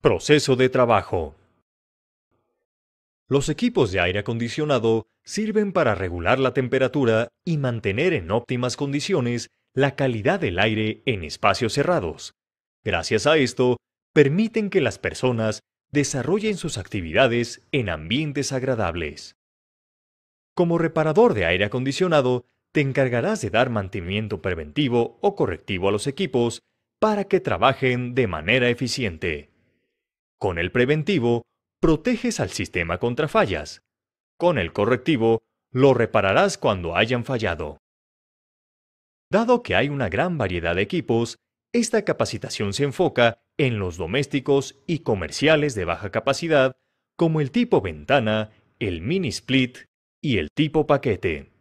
Proceso de trabajo. Los equipos de aire acondicionado sirven para regular la temperatura y mantener en óptimas condiciones la calidad del aire en espacios cerrados. Gracias a esto, permiten que las personas desarrollen sus actividades en ambientes agradables. Como reparador de aire acondicionado, te encargarás de dar mantenimiento preventivo o correctivo a los equipos para que trabajen de manera eficiente. Con el preventivo, proteges al sistema contra fallas. Con el correctivo, lo repararás cuando hayan fallado. Dado que hay una gran variedad de equipos, esta capacitación se enfoca en los domésticos y comerciales de baja capacidad, como el tipo ventana, el mini split y el tipo paquete.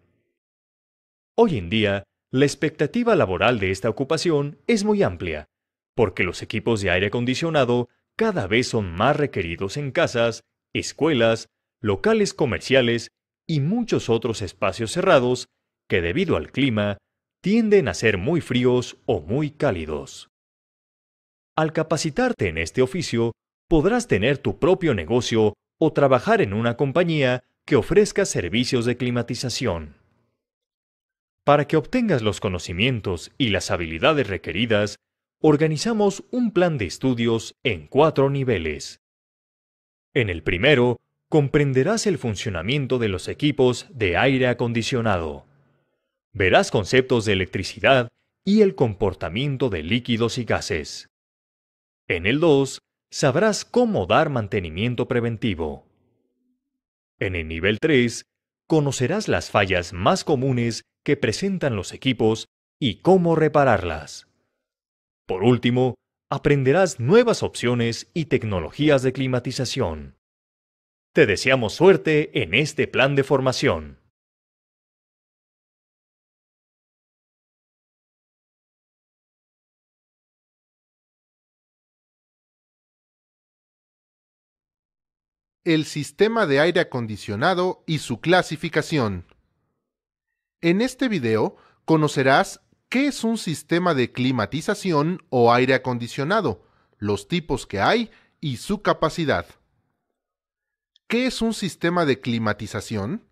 Hoy en día, la expectativa laboral de esta ocupación es muy amplia, porque los equipos de aire acondicionado cada vez son más requeridos en casas, escuelas, locales comerciales y muchos otros espacios cerrados que, debido al clima, tienden a ser muy fríos o muy cálidos. Al capacitarte en este oficio, podrás tener tu propio negocio o trabajar en una compañía que ofrezca servicios de climatización. Para que obtengas los conocimientos y las habilidades requeridas, organizamos un plan de estudios en 4 niveles. En el primero, comprenderás el funcionamiento de los equipos de aire acondicionado. Verás conceptos de electricidad y el comportamiento de líquidos y gases. En el 2, sabrás cómo dar mantenimiento preventivo. En el nivel 3, conocerás las fallas más comunes que presentan los equipos y cómo repararlas. Por último, aprenderás nuevas opciones y tecnologías de climatización. Te deseamos suerte en este plan de formación. El sistema de aire acondicionado y su clasificación. En este video conocerás qué es un sistema de climatización o aire acondicionado, los tipos que hay y su capacidad. ¿Qué es un sistema de climatización?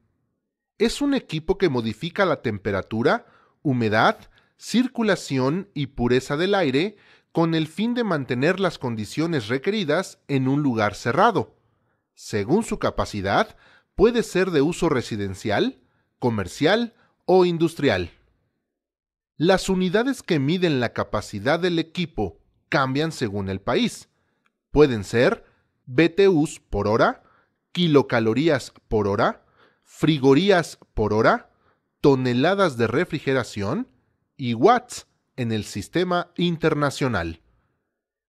Es un equipo que modifica la temperatura, humedad, circulación y pureza del aire con el fin de mantener las condiciones requeridas en un lugar cerrado. Según su capacidad, puede ser de uso residencial, comercial o industrial. Las unidades que miden la capacidad del equipo cambian según el país. Pueden ser BTUs por hora, kilocalorías por hora, frigorías por hora, toneladas de refrigeración y watts en el sistema internacional.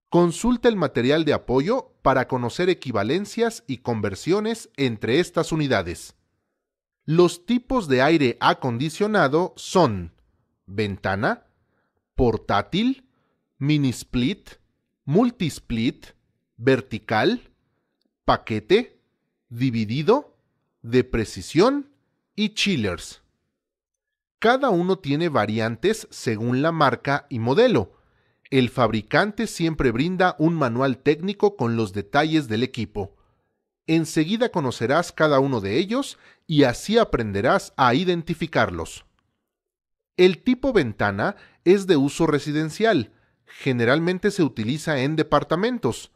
Consulta el material de apoyo para conocer equivalencias y conversiones entre estas unidades. Los tipos de aire acondicionado son ventana, portátil, mini split, multisplit, vertical, paquete, dividido, de precisión y chillers. Cada uno tiene variantes según la marca y modelo. El fabricante siempre brinda un manual técnico con los detalles del equipo. Enseguida conocerás cada uno de ellos y así aprenderás a identificarlos. El tipo ventana es de uso residencial. Generalmente se utiliza en departamentos.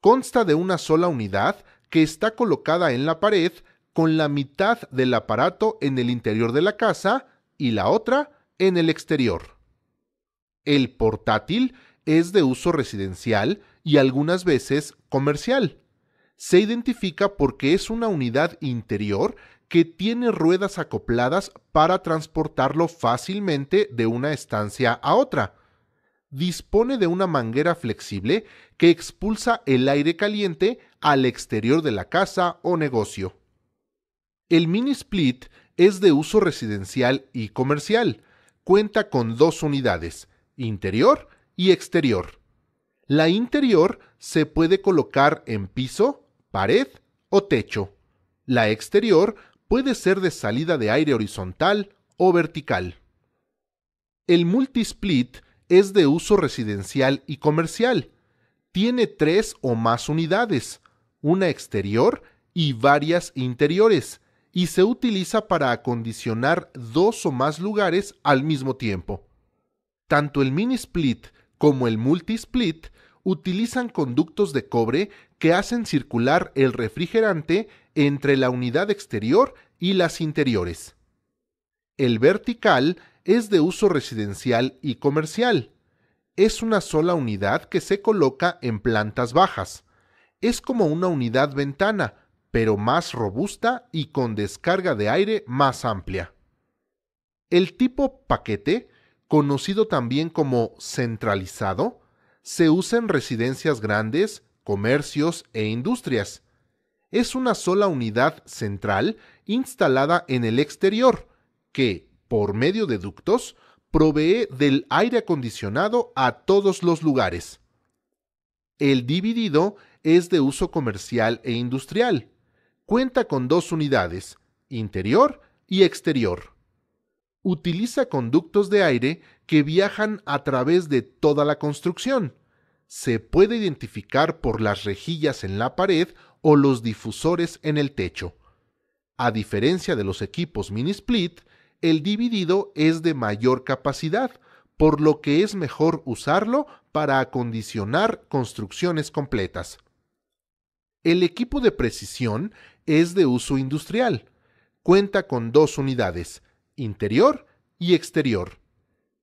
Consta de una sola unidad que está colocada en la pared con la mitad del aparato en el interior de la casa y la otra en el exterior. El portátil es de uso residencial y algunas veces comercial. Se identifica porque es una unidad interior que tiene ruedas acopladas para transportarlo fácilmente de una estancia a otra. Dispone de una manguera flexible que expulsa el aire caliente al exterior de la casa o negocio. El mini split es de uso residencial y comercial. Cuenta con 2 unidades, interior y exterior. La interior se puede colocar en piso, pared o techo. La exterior puede ser de salida de aire horizontal o vertical. El multisplit es de uso residencial y comercial. Tiene 3 o más unidades, una exterior y varias interiores, y se utiliza para acondicionar 2 o más lugares al mismo tiempo. Tanto el mini split como el multi split utilizan conductos de cobre que hacen circular el refrigerante entre la unidad exterior y las interiores. El vertical es de uso residencial y comercial. Es una sola unidad que se coloca en plantas bajas. Es como una unidad ventana, pero más robusta y con descarga de aire más amplia. El tipo paquete, conocido también como centralizado, se usa en residencias grandes, comercios e industrias. Es una sola unidad central instalada en el exterior que, por medio de ductos, provee del aire acondicionado a todos los lugares. El dividido es de uso comercial e industrial. Cuenta con 2 unidades, interior y exterior. Utiliza conductos de aire que viajan a través de toda la construcción. Se puede identificar por las rejillas en la pared o los difusores en el techo. A diferencia de los equipos mini split, el dividido es de mayor capacidad, por lo que es mejor usarlo para acondicionar construcciones completas. El equipo de precisión es de uso industrial. Cuenta con 2 unidades, interior y exterior.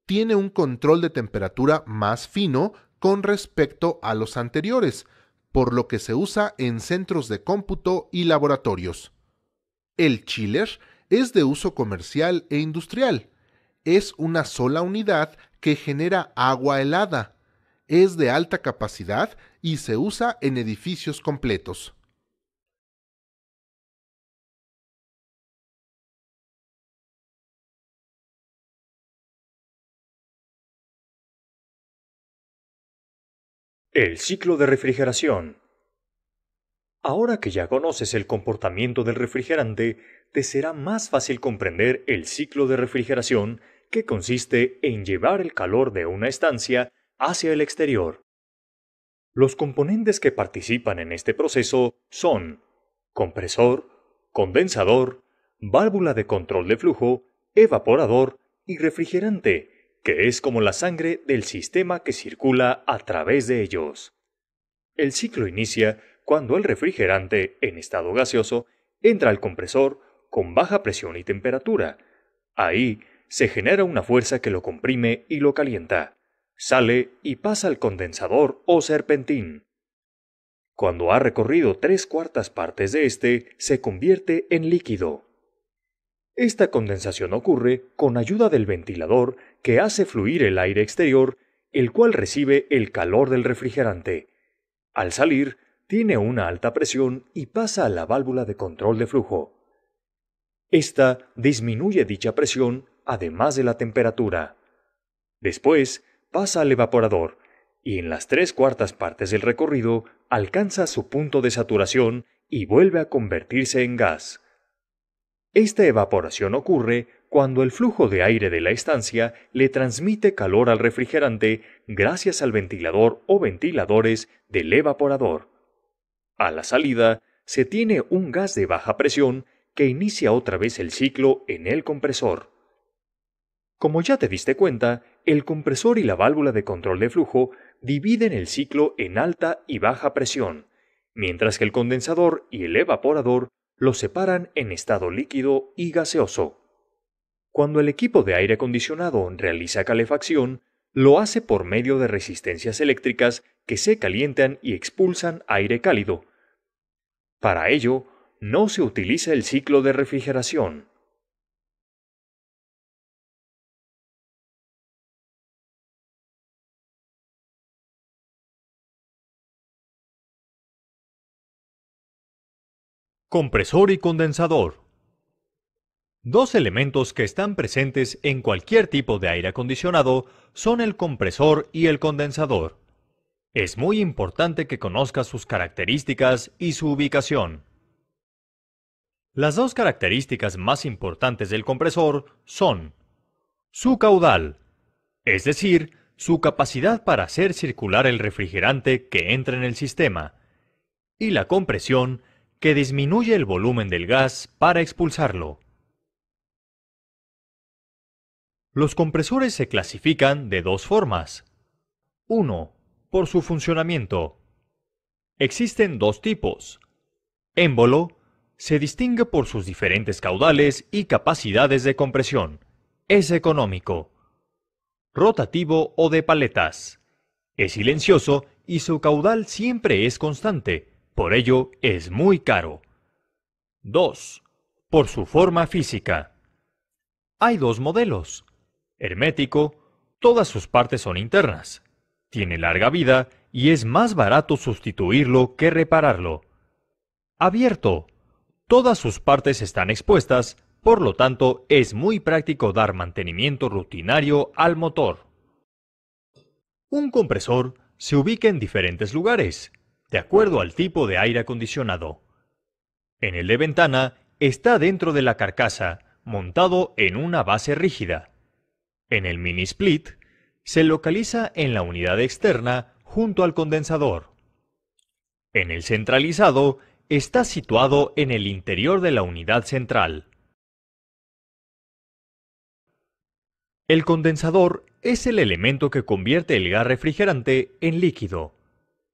Tiene un control de temperatura más fino con respecto a los anteriores, por lo que se usa en centros de cómputo y laboratorios. El chiller es de uso comercial e industrial. Es una sola unidad que genera agua helada. Es de alta capacidad y se usa en edificios completos. El ciclo de refrigeración. Ahora que ya conoces el comportamiento del refrigerante, te será más fácil comprender el ciclo de refrigeración, que consiste en llevar el calor de una estancia hacia el exterior. Los componentes que participan en este proceso son compresor, condensador, válvula de control de flujo, evaporador y refrigerante, que es como la sangre del sistema que circula a través de ellos. El ciclo inicia cuando el refrigerante, en estado gaseoso, entra al compresor con baja presión y temperatura. Ahí se genera una fuerza que lo comprime y lo calienta. Sale y pasa al condensador o serpentín. Cuando ha recorrido 3/4 partes de este, se convierte en líquido. Esta condensación ocurre con ayuda del ventilador que hace fluir el aire exterior, el cual recibe el calor del refrigerante. Al salir, tiene una alta presión y pasa a la válvula de control de flujo. Esta disminuye dicha presión, además de la temperatura. Después, pasa al evaporador, y en las 3/4 partes del recorrido alcanza su punto de saturación y vuelve a convertirse en gas. Esta evaporación ocurre cuando el flujo de aire de la estancia le transmite calor al refrigerante gracias al ventilador o ventiladores del evaporador. A la salida, se tiene un gas de baja presión que inicia otra vez el ciclo en el compresor. Como ya te diste cuenta, el compresor y la válvula de control de flujo dividen el ciclo en alta y baja presión, mientras que el condensador y el evaporador lo separan en estado líquido y gaseoso. Cuando el equipo de aire acondicionado realiza calefacción, lo hace por medio de resistencias eléctricas que se calientan y expulsan aire cálido. Para ello, no se utiliza el ciclo de refrigeración. Compresor y condensador. Dos elementos que están presentes en cualquier tipo de aire acondicionado son el compresor y el condensador. Es muy importante que conozcas sus características y su ubicación. Las dos características más importantes del compresor son su caudal, es decir, su capacidad para hacer circular el refrigerante que entra en el sistema, y la compresión, que disminuye el volumen del gas para expulsarlo. Los compresores se clasifican de dos formas. 1. Por su funcionamiento. Existen dos tipos. Émbolo se distingue por sus diferentes caudales y capacidades de compresión. Es económico. Rotativo o de paletas. Es silencioso y su caudal siempre es constante, por ello es muy caro. 2. Por su forma física. Hay dos modelos. Hermético, todas sus partes son internas. Tiene larga vida y es más barato sustituirlo que repararlo. Abierto, todas sus partes están expuestas, por lo tanto es muy práctico dar mantenimiento rutinario al motor. Un compresor se ubica en diferentes lugares, de acuerdo al tipo de aire acondicionado. En el de ventana está dentro de la carcasa, montado en una base rígida. En el mini split se localiza en la unidad externa junto al condensador. En el centralizado está situado en el interior de la unidad central. El condensador es el elemento que convierte el gas refrigerante en líquido.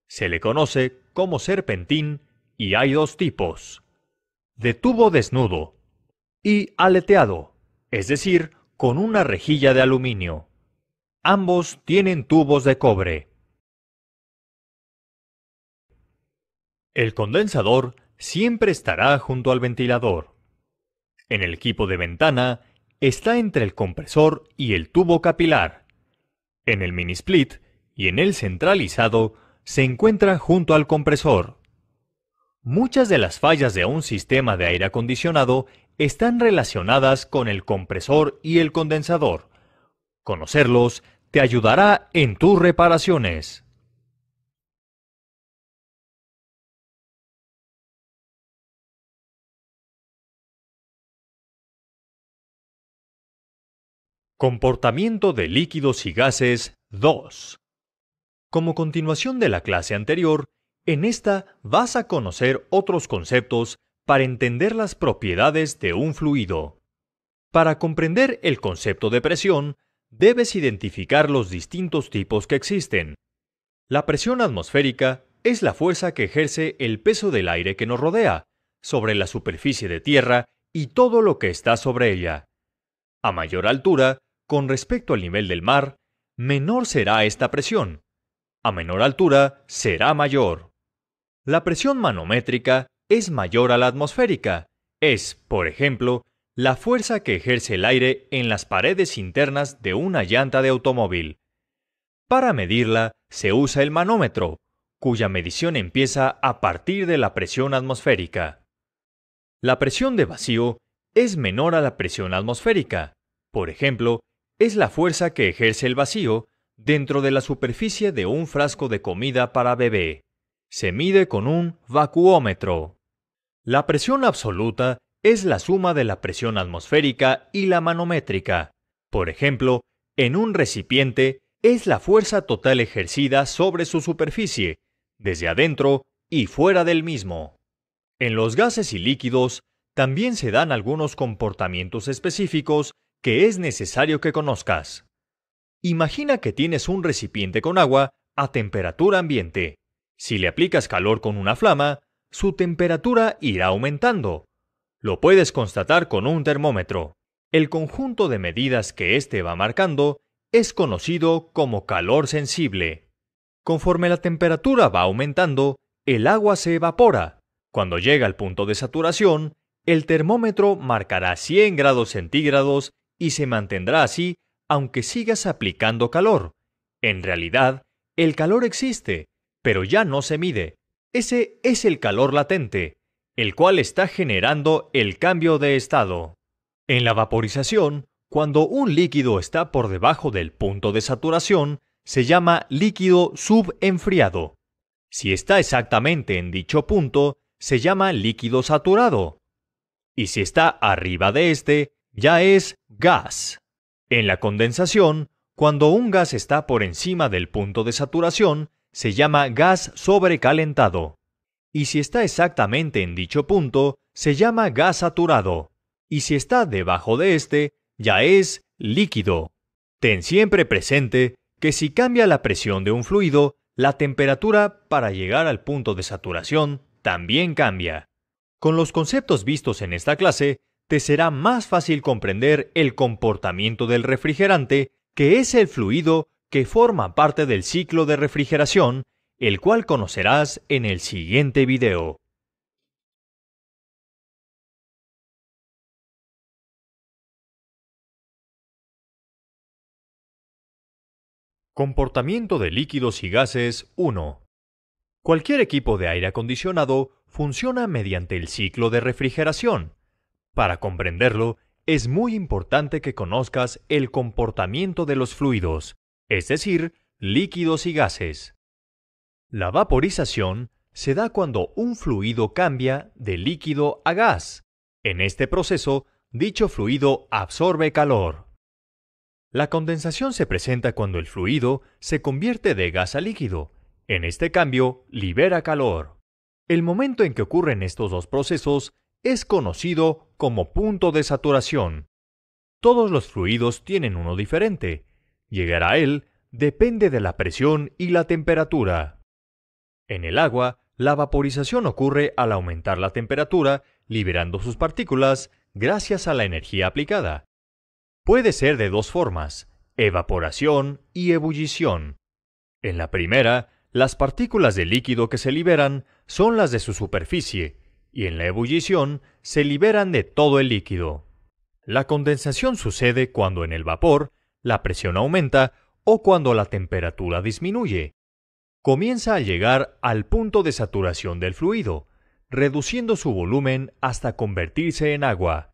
Se le conoce como serpentín y hay dos tipos: de tubo desnudo y aleteado, es decir, con una rejilla de aluminio. Ambos tienen tubos de cobre. El condensador siempre estará junto al ventilador. En el equipo de ventana está entre el compresor y el tubo capilar. En el mini split y en el centralizado se encuentra junto al compresor. Muchas de las fallas de un sistema de aire acondicionado están relacionadas con el compresor y el condensador. Conocerlos te ayudará en tus reparaciones. Comportamiento de líquidos y gases 2. Como continuación de la clase anterior, en esta vas a conocer otros conceptos para entender las propiedades de un fluido. Para comprender el concepto de presión, debes identificar los distintos tipos que existen. La presión atmosférica es la fuerza que ejerce el peso del aire que nos rodea sobre la superficie de tierra y todo lo que está sobre ella. A mayor altura, con respecto al nivel del mar, menor será esta presión. A menor altura, será mayor. La presión manométrica es mayor a la atmosférica. Es, por ejemplo, la fuerza que ejerce el aire en las paredes internas de una llanta de automóvil. Para medirla se usa el manómetro, cuya medición empieza a partir de la presión atmosférica. La presión de vacío es menor a la presión atmosférica. Por ejemplo, es la fuerza que ejerce el vacío dentro de la superficie de un frasco de comida para bebé. Se mide con un vacuómetro. La presión absoluta es la suma de la presión atmosférica y la manométrica. Por ejemplo, en un recipiente es la fuerza total ejercida sobre su superficie, desde adentro y fuera del mismo. En los gases y líquidos también se dan algunos comportamientos específicos que es necesario que conozcas. Imagina que tienes un recipiente con agua a temperatura ambiente. Si le aplicas calor con una flama, su temperatura irá aumentando. Lo puedes constatar con un termómetro. El conjunto de medidas que éste va marcando es conocido como calor sensible. Conforme la temperatura va aumentando, el agua se evapora. Cuando llega al punto de saturación, el termómetro marcará 100 grados centígrados y se mantendrá así aunque sigas aplicando calor. En realidad, el calor existe, pero ya no se mide. Ese es el calor latente, el cual está generando el cambio de estado. En la vaporización, cuando un líquido está por debajo del punto de saturación, se llama líquido subenfriado. Si está exactamente en dicho punto, se llama líquido saturado. Y si está arriba de este, ya es gas. En la condensación, Cuando un gas está por encima del punto de saturación, se llama gas sobrecalentado. Y si está exactamente en dicho punto, se llama gas saturado. Y si está debajo de este, ya es líquido. Ten siempre presente que si cambia la presión de un fluido, la temperatura para llegar al punto de saturación también cambia. Con los conceptos vistos en esta clase, te será más fácil comprender el comportamiento del refrigerante, que es el fluido que forma parte del ciclo de refrigeración, el cual conocerás en el siguiente video. Comportamiento de líquidos y gases 1. Cualquier equipo de aire acondicionado funciona mediante el ciclo de refrigeración. Para comprenderlo, es muy importante que conozcas el comportamiento de los fluidos, es decir, líquidos y gases. La vaporización se da cuando un fluido cambia de líquido a gas. En este proceso, dicho fluido absorbe calor. La condensación se presenta cuando el fluido se convierte de gas a líquido. En este cambio, libera calor. El momento en que ocurren estos dos procesos es conocido como punto de saturación. Todos los fluidos tienen uno diferente. Llegar a él depende de la presión y la temperatura. En el agua, la vaporización ocurre al aumentar la temperatura, liberando sus partículas gracias a la energía aplicada. Puede ser de dos formas, evaporación y ebullición. En la primera, las partículas de líquido que se liberan son las de su superficie, y en la ebullición se liberan de todo el líquido. La condensación sucede cuando en el vapor la presión aumenta o cuando la temperatura disminuye. Comienza al llegar al punto de saturación del fluido, reduciendo su volumen hasta convertirse en agua.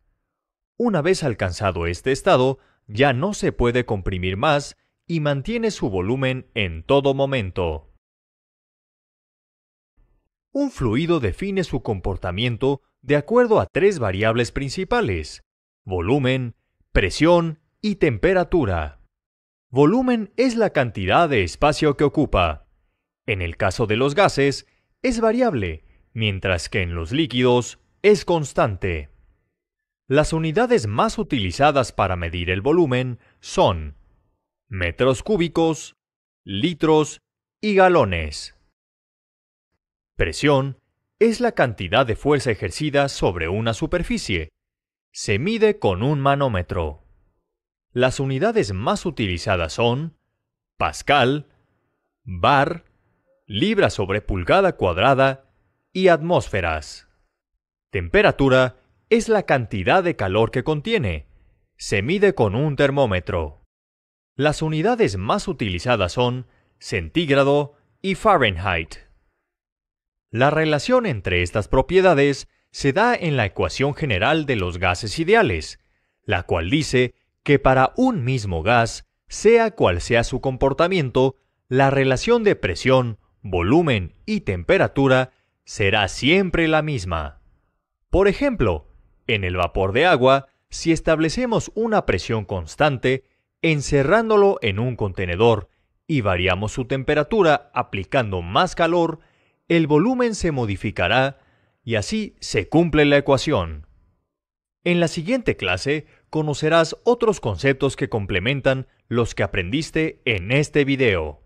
Una vez alcanzado este estado, ya no se puede comprimir más y mantiene su volumen en todo momento. Un fluido define su comportamiento de acuerdo a tres variables principales: volumen, presión y temperatura. Volumen es la cantidad de espacio que ocupa. En el caso de los gases, es variable, mientras que en los líquidos es constante. Las unidades más utilizadas para medir el volumen son metros cúbicos, litros y galones. Presión es la cantidad de fuerza ejercida sobre una superficie. Se mide con un manómetro. Las unidades más utilizadas son pascal, bar, libra sobre pulgada cuadrada y atmósferas. Temperatura es la cantidad de calor que contiene. Se mide con un termómetro. Las unidades más utilizadas son centígrado y Fahrenheit. La relación entre estas propiedades se da en la ecuación general de los gases ideales, la cual dice que para un mismo gas, sea cual sea su comportamiento, la relación de presión, volumen y temperatura será siempre la misma. Por ejemplo, en el vapor de agua, si establecemos una presión constante, encerrándolo en un contenedor y variamos su temperatura aplicando más calor, el volumen se modificará y así se cumple la ecuación. En la siguiente clase conocerás otros conceptos que complementan los que aprendiste en este video.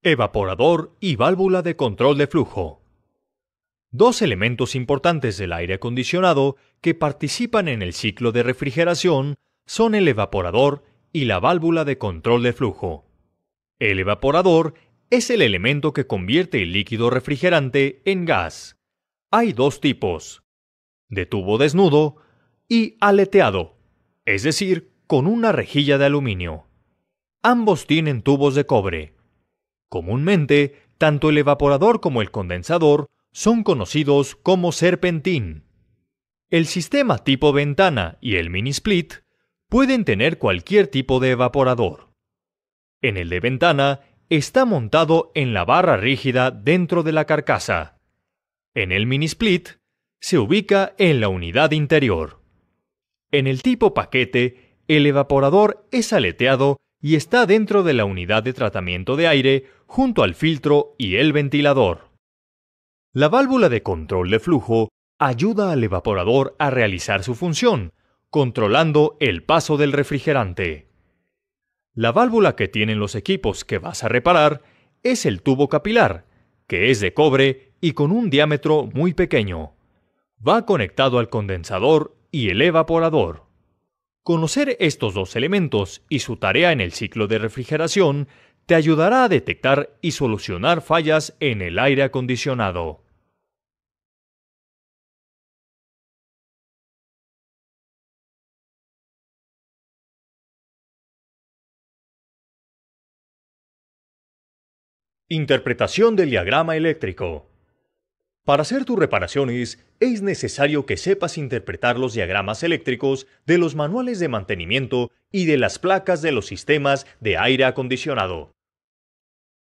Evaporador y válvula de control de flujo. Dos elementos importantes del aire acondicionado que participan en el ciclo de refrigeración son el evaporador y la válvula de control de flujo. El evaporador es el elemento que convierte el líquido refrigerante en gas. Hay dos tipos: de tubo desnudo y aleteado, es decir, con una rejilla de aluminio. Ambos tienen tubos de cobre. Comúnmente, tanto el evaporador como el condensador son conocidos como serpentín. El sistema tipo ventana y el mini split pueden tener cualquier tipo de evaporador. En el de ventana, está montado en la barra rígida dentro de la carcasa. En el mini split se ubica en la unidad interior. En el tipo paquete, el evaporador es aleteado y está dentro de la unidad de tratamiento de aire junto al filtro y el ventilador. La válvula de control de flujo ayuda al evaporador a realizar su función, controlando el paso del refrigerante. La válvula que tienen los equipos que vas a reparar es el tubo capilar, que es de cobre y con un diámetro muy pequeño. Va conectado al condensador y el evaporador. Conocer estos dos elementos y su tarea en el ciclo de refrigeración te ayudará a detectar y solucionar fallas en el aire acondicionado. Interpretación del diagrama eléctrico. Para hacer tus reparaciones, es necesario que sepas interpretar los diagramas eléctricos de los manuales de mantenimiento y de las placas de los sistemas de aire acondicionado.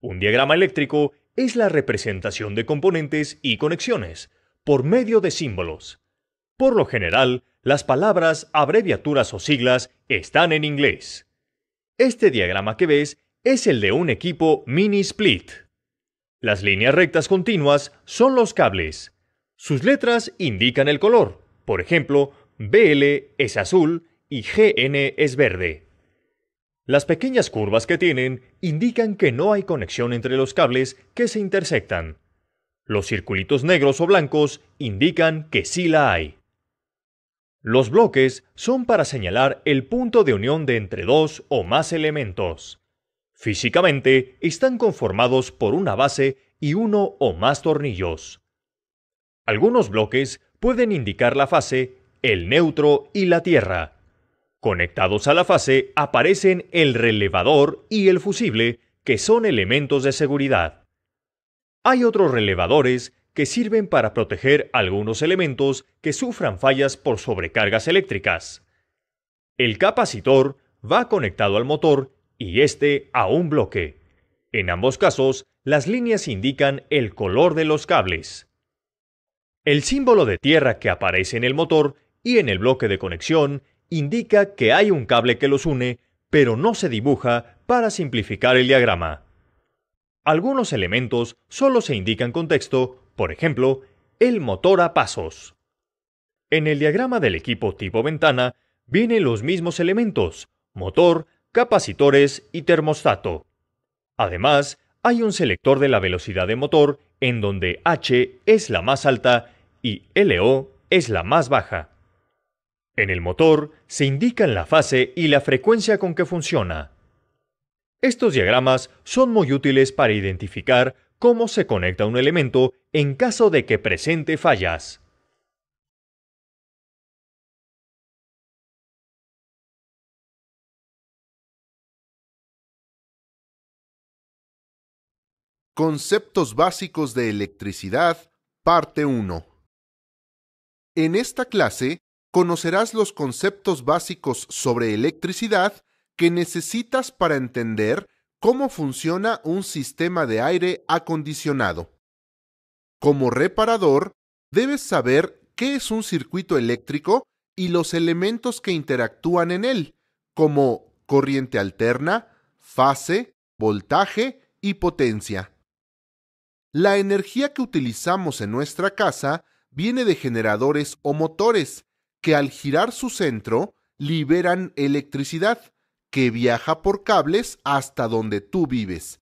Un diagrama eléctrico es la representación de componentes y conexiones por medio de símbolos. Por lo general, las palabras, abreviaturas o siglas están en inglés. Este diagrama que ves es el de un equipo mini split. Las líneas rectas continuas son los cables. Sus letras indican el color. Por ejemplo, BL es azul y GN es verde. Las pequeñas curvas que tienen indican que no hay conexión entre los cables que se intersectan. Los circulitos negros o blancos indican que sí la hay. Los bloques son para señalar el punto de unión de entre dos o más elementos. Físicamente están conformados por una base y uno o más tornillos. Algunos bloques pueden indicar la fase, el neutro y la tierra. Conectados a la fase aparecen el relevador y el fusible, que son elementos de seguridad. Hay otros relevadores que sirven para proteger algunos elementos que sufran fallas por sobrecargas eléctricas. El capacitor va conectado al motor y este a un bloque. En ambos casos, las líneas indican el color de los cables. El símbolo de tierra que aparece en el motor y en el bloque de conexión indica que hay un cable que los une, pero no se dibuja para simplificar el diagrama. Algunos elementos solo se indican con texto, por ejemplo, el motor a pasos. En el diagrama del equipo tipo ventana vienen los mismos elementos, motor, capacitores y termostato. Además, hay un selector de la velocidad de motor en donde H es la más alta y LO es la más baja. En el motor se indican la fase y la frecuencia con que funciona. Estos diagramas son muy útiles para identificar cómo se conecta un elemento en caso de que presente fallas. Conceptos básicos de electricidad, parte 1. En esta clase conocerás los conceptos básicos sobre electricidad que necesitas para entender cómo funciona un sistema de aire acondicionado. Como reparador, debes saber qué es un circuito eléctrico y los elementos que interactúan en él, como corriente alterna, fase, voltaje y potencia. La energía que utilizamos en nuestra casa viene de generadores o motores que al girar su centro liberan electricidad que viaja por cables hasta donde tú vives.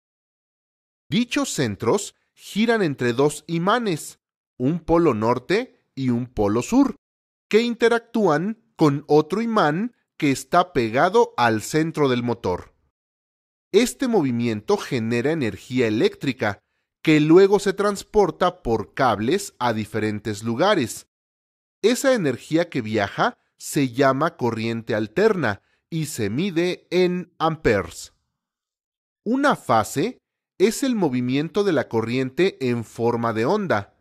Dichos centros giran entre dos imanes, un polo norte y un polo sur, que interactúan con otro imán que está pegado al centro del motor. Este movimiento genera energía eléctrica que luego se transporta por cables a diferentes lugares. Esa energía que viaja se llama corriente alterna y se mide en amperes. Una fase es el movimiento de la corriente en forma de onda.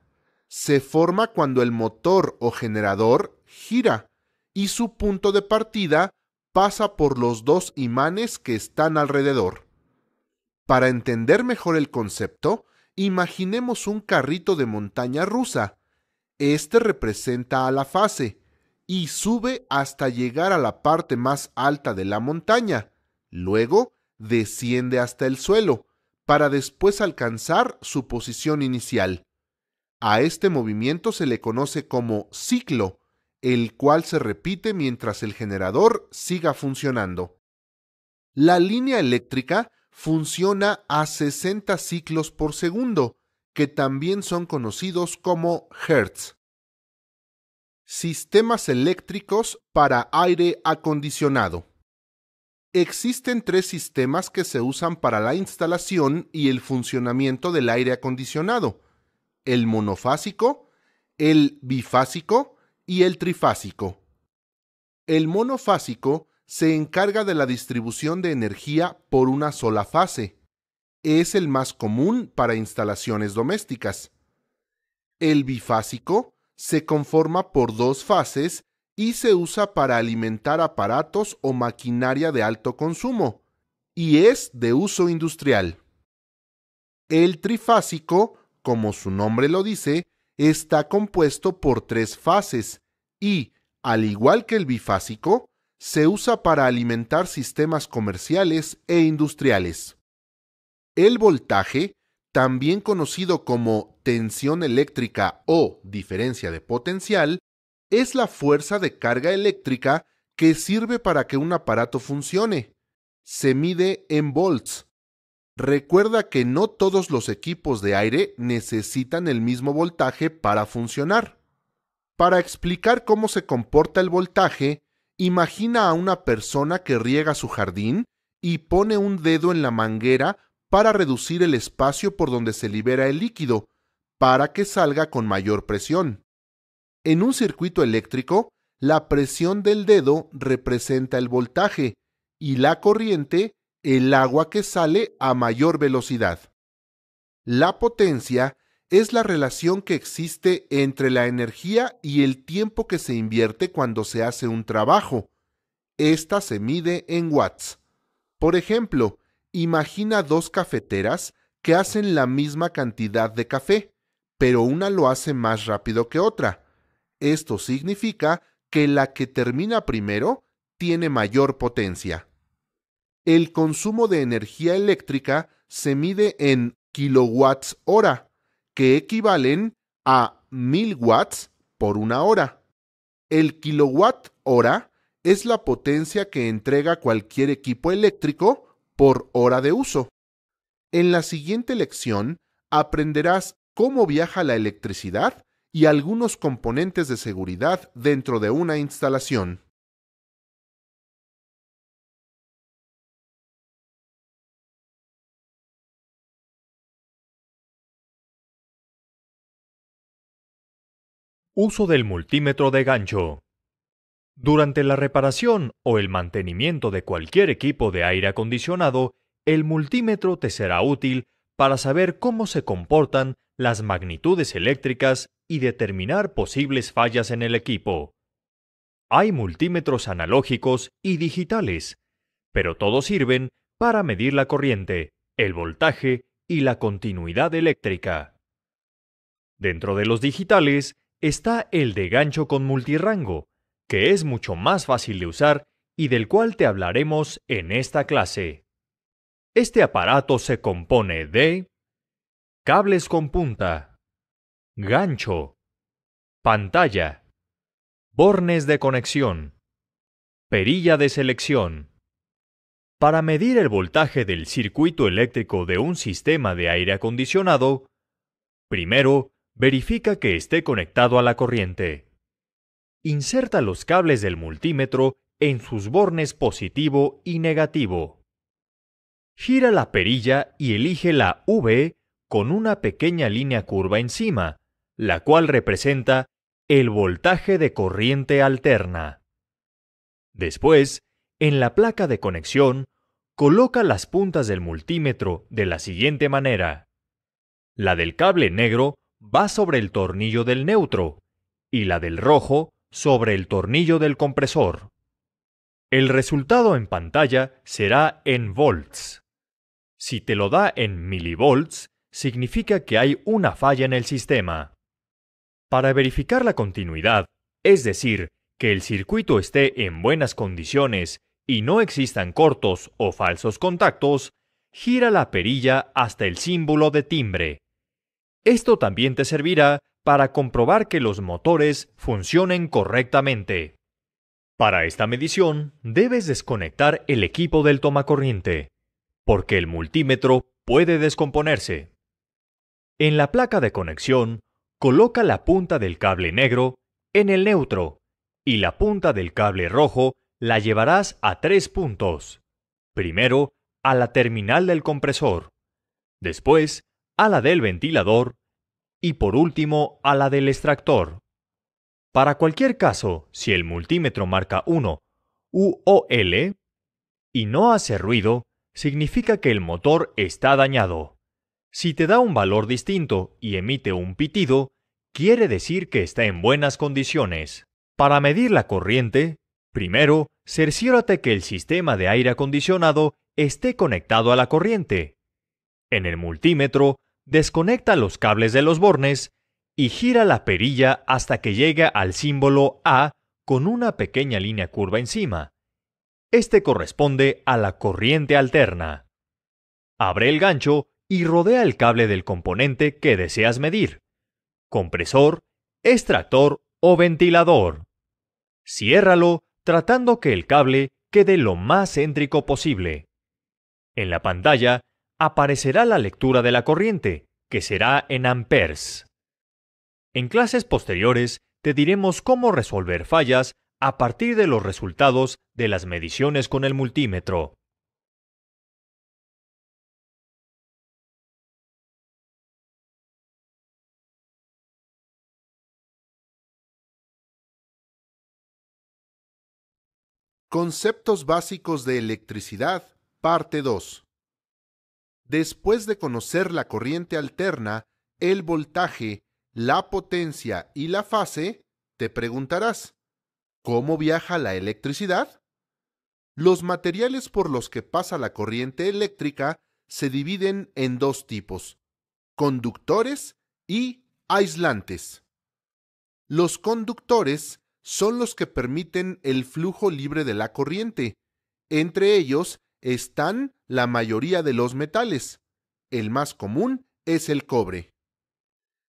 Se forma cuando el motor o generador gira y su punto de partida pasa por los dos imanes que están alrededor. Para entender mejor el concepto, imaginemos un carrito de montaña rusa. Este representa a la fase y sube hasta llegar a la parte más alta de la montaña. Luego desciende hasta el suelo, para después alcanzar su posición inicial. A este movimiento se le conoce como ciclo, el cual se repite mientras el generador siga funcionando. La línea eléctrica funciona a 60 ciclos por segundo, que también son conocidos como hertz. Sistemas eléctricos para aire acondicionado. Existen 3 sistemas que se usan para la instalación y el funcionamiento del aire acondicionado: el monofásico, el bifásico y el trifásico. El monofásico se encarga de la distribución de energía por una sola fase. Es el más común para instalaciones domésticas. El bifásico se conforma por 2 fases y se usa para alimentar aparatos o maquinaria de alto consumo, y es de uso industrial. El trifásico, como su nombre lo dice, está compuesto por 3 fases y, al igual que el bifásico, se usa para alimentar sistemas comerciales e industriales. El voltaje, también conocido como tensión eléctrica o diferencia de potencial, es la fuerza de carga eléctrica que sirve para que un aparato funcione. Se mide en volts. Recuerda que no todos los equipos de aire necesitan el mismo voltaje para funcionar. Para explicar cómo se comporta el voltaje, imagina a una persona que riega su jardín y pone un dedo en la manguera para reducir el espacio por donde se libera el líquido, para que salga con mayor presión. En un circuito eléctrico, la presión del dedo representa el voltaje y la corriente, el agua que sale a mayor velocidad. La potencia es la relación que existe entre la energía y el tiempo que se invierte cuando se hace un trabajo. Esta se mide en watts. Por ejemplo, imagina 2 cafeteras que hacen la misma cantidad de café, pero una lo hace más rápido que otra. Esto significa que la que termina primero tiene mayor potencia. El consumo de energía eléctrica se mide en kilowatts hora, que equivalen a 1000 watts por una hora. El kilowatt hora es la potencia que entrega cualquier equipo eléctrico por hora de uso. En la siguiente lección aprenderás cómo viaja la electricidad y algunos componentes de seguridad dentro de una instalación. Uso del multímetro de gancho. Durante la reparación o el mantenimiento de cualquier equipo de aire acondicionado, el multímetro te será útil para saber cómo se comportan las magnitudes eléctricas y determinar posibles fallas en el equipo. Hay multímetros analógicos y digitales, pero todos sirven para medir la corriente, el voltaje y la continuidad eléctrica. Dentro de los digitales está el de gancho con multirrango, que es mucho más fácil de usar y del cual te hablaremos en esta clase. Este aparato se compone de cables con punta, gancho, pantalla, bornes de conexión, perilla de selección. Para medir el voltaje del circuito eléctrico de un sistema de aire acondicionado, primero verifica que esté conectado a la corriente. Inserta los cables del multímetro en sus bornes positivo y negativo. Gira la perilla y elige la V con una pequeña línea curva encima, la cual representa el voltaje de corriente alterna. Después, en la placa de conexión, coloca las puntas del multímetro de la siguiente manera. La del cable negro va sobre el tornillo del neutro y la del rojo sobre el tornillo del compresor. El resultado en pantalla será en volts. Si te lo da en milivolts, significa que hay una falla en el sistema. Para verificar la continuidad, es decir, que el circuito esté en buenas condiciones y no existan cortos o falsos contactos, gira la perilla hasta el símbolo de timbre. Esto también te servirá para comprobar que los motores funcionen correctamente. Para esta medición, debes desconectar el equipo del tomacorriente, porque el multímetro puede descomponerse. En la placa de conexión, coloca la punta del cable negro en el neutro y la punta del cable rojo la llevarás a 3 puntos. Primero, a la terminal del compresor, después, a la del ventilador y por último, a la del extractor. Para cualquier caso, si el multímetro marca 1 UOL y no hace ruido, significa que el motor está dañado. Si te da un valor distinto y emite un pitido, quiere decir que está en buenas condiciones. Para medir la corriente, primero, cerciórate que el sistema de aire acondicionado esté conectado a la corriente. En el multímetro, desconecta los cables de los bornes y gira la perilla hasta que llegue al símbolo A con una pequeña línea curva encima. Este corresponde a la corriente alterna. Abre el gancho y rodea el cable del componente que deseas medir: compresor, extractor o ventilador. Ciérralo tratando que el cable quede lo más céntrico posible. En la pantalla aparecerá la lectura de la corriente, que será en amperes. En clases posteriores te diremos cómo resolver fallas a partir de los resultados de las mediciones con el multímetro. Conceptos básicos de electricidad, parte 2. Después de conocer la corriente alterna, el voltaje, la potencia y la fase, te preguntarás, ¿cómo viaja la electricidad? Los materiales por los que pasa la corriente eléctrica se dividen en dos tipos: conductores y aislantes. Los conductores son los que permiten el flujo libre de la corriente. Entre ellos están la mayoría de los metales. El más común es el cobre.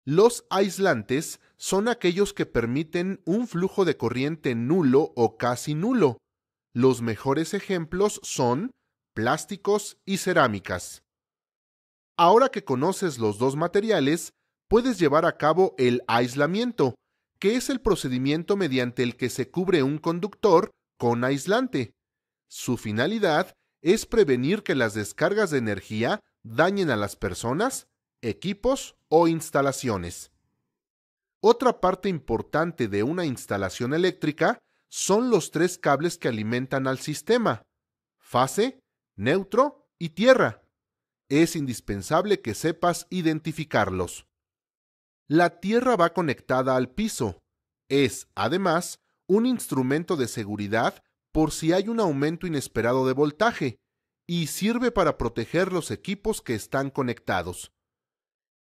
Los aislantes son aquellos que permiten un flujo de corriente nulo o casi nulo. Los mejores ejemplos son plásticos y cerámicas. Ahora que conoces los dos materiales, puedes llevar a cabo el aislamiento, que es el procedimiento mediante el que se cubre un conductor con aislante. Su finalidad es prevenir que las descargas de energía dañen a las personas, equipos o instalaciones. Otra parte importante de una instalación eléctrica son los 3 cables que alimentan al sistema: fase, neutro y tierra. Es indispensable que sepas identificarlos. La tierra va conectada al piso. Es, además, un instrumento de seguridad por si hay un aumento inesperado de voltaje, y sirve para proteger los equipos que están conectados.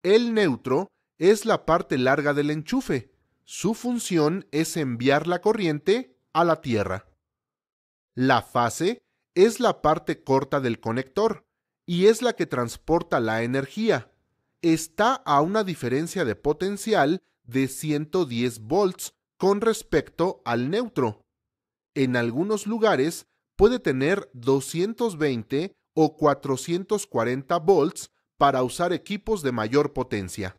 El neutro es la parte larga del enchufe. Su función es enviar la corriente a la tierra. La fase es la parte corta del conector y es la que transporta la energía. Está a una diferencia de potencial de 110 volts con respecto al neutro. En algunos lugares puede tener 220 o 440 volts para usar equipos de mayor potencia.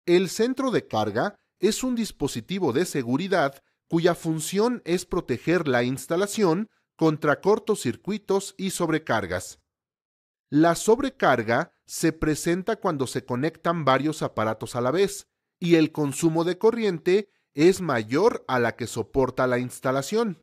El centro de carga es un dispositivo de seguridad cuya función es proteger la instalación contra cortocircuitos y sobrecargas. La sobrecarga se presenta cuando se conectan varios aparatos a la vez y el consumo de corriente es mayor a la que soporta la instalación.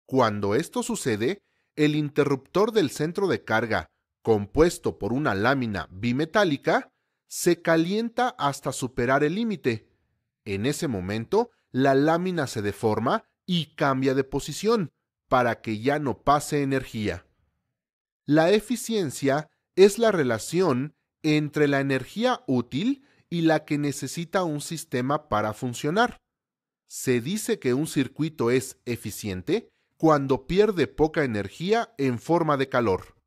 Cuando esto sucede, el interruptor del centro de carga, compuesto por una lámina bimetálica, se calienta hasta superar el límite. En ese momento, la lámina se deforma y cambia de posición para que ya no pase energía. La eficiencia es la relación entre la energía útil y la que necesita un sistema para funcionar. Se dice que un circuito es eficiente cuando pierde poca energía en forma de calor.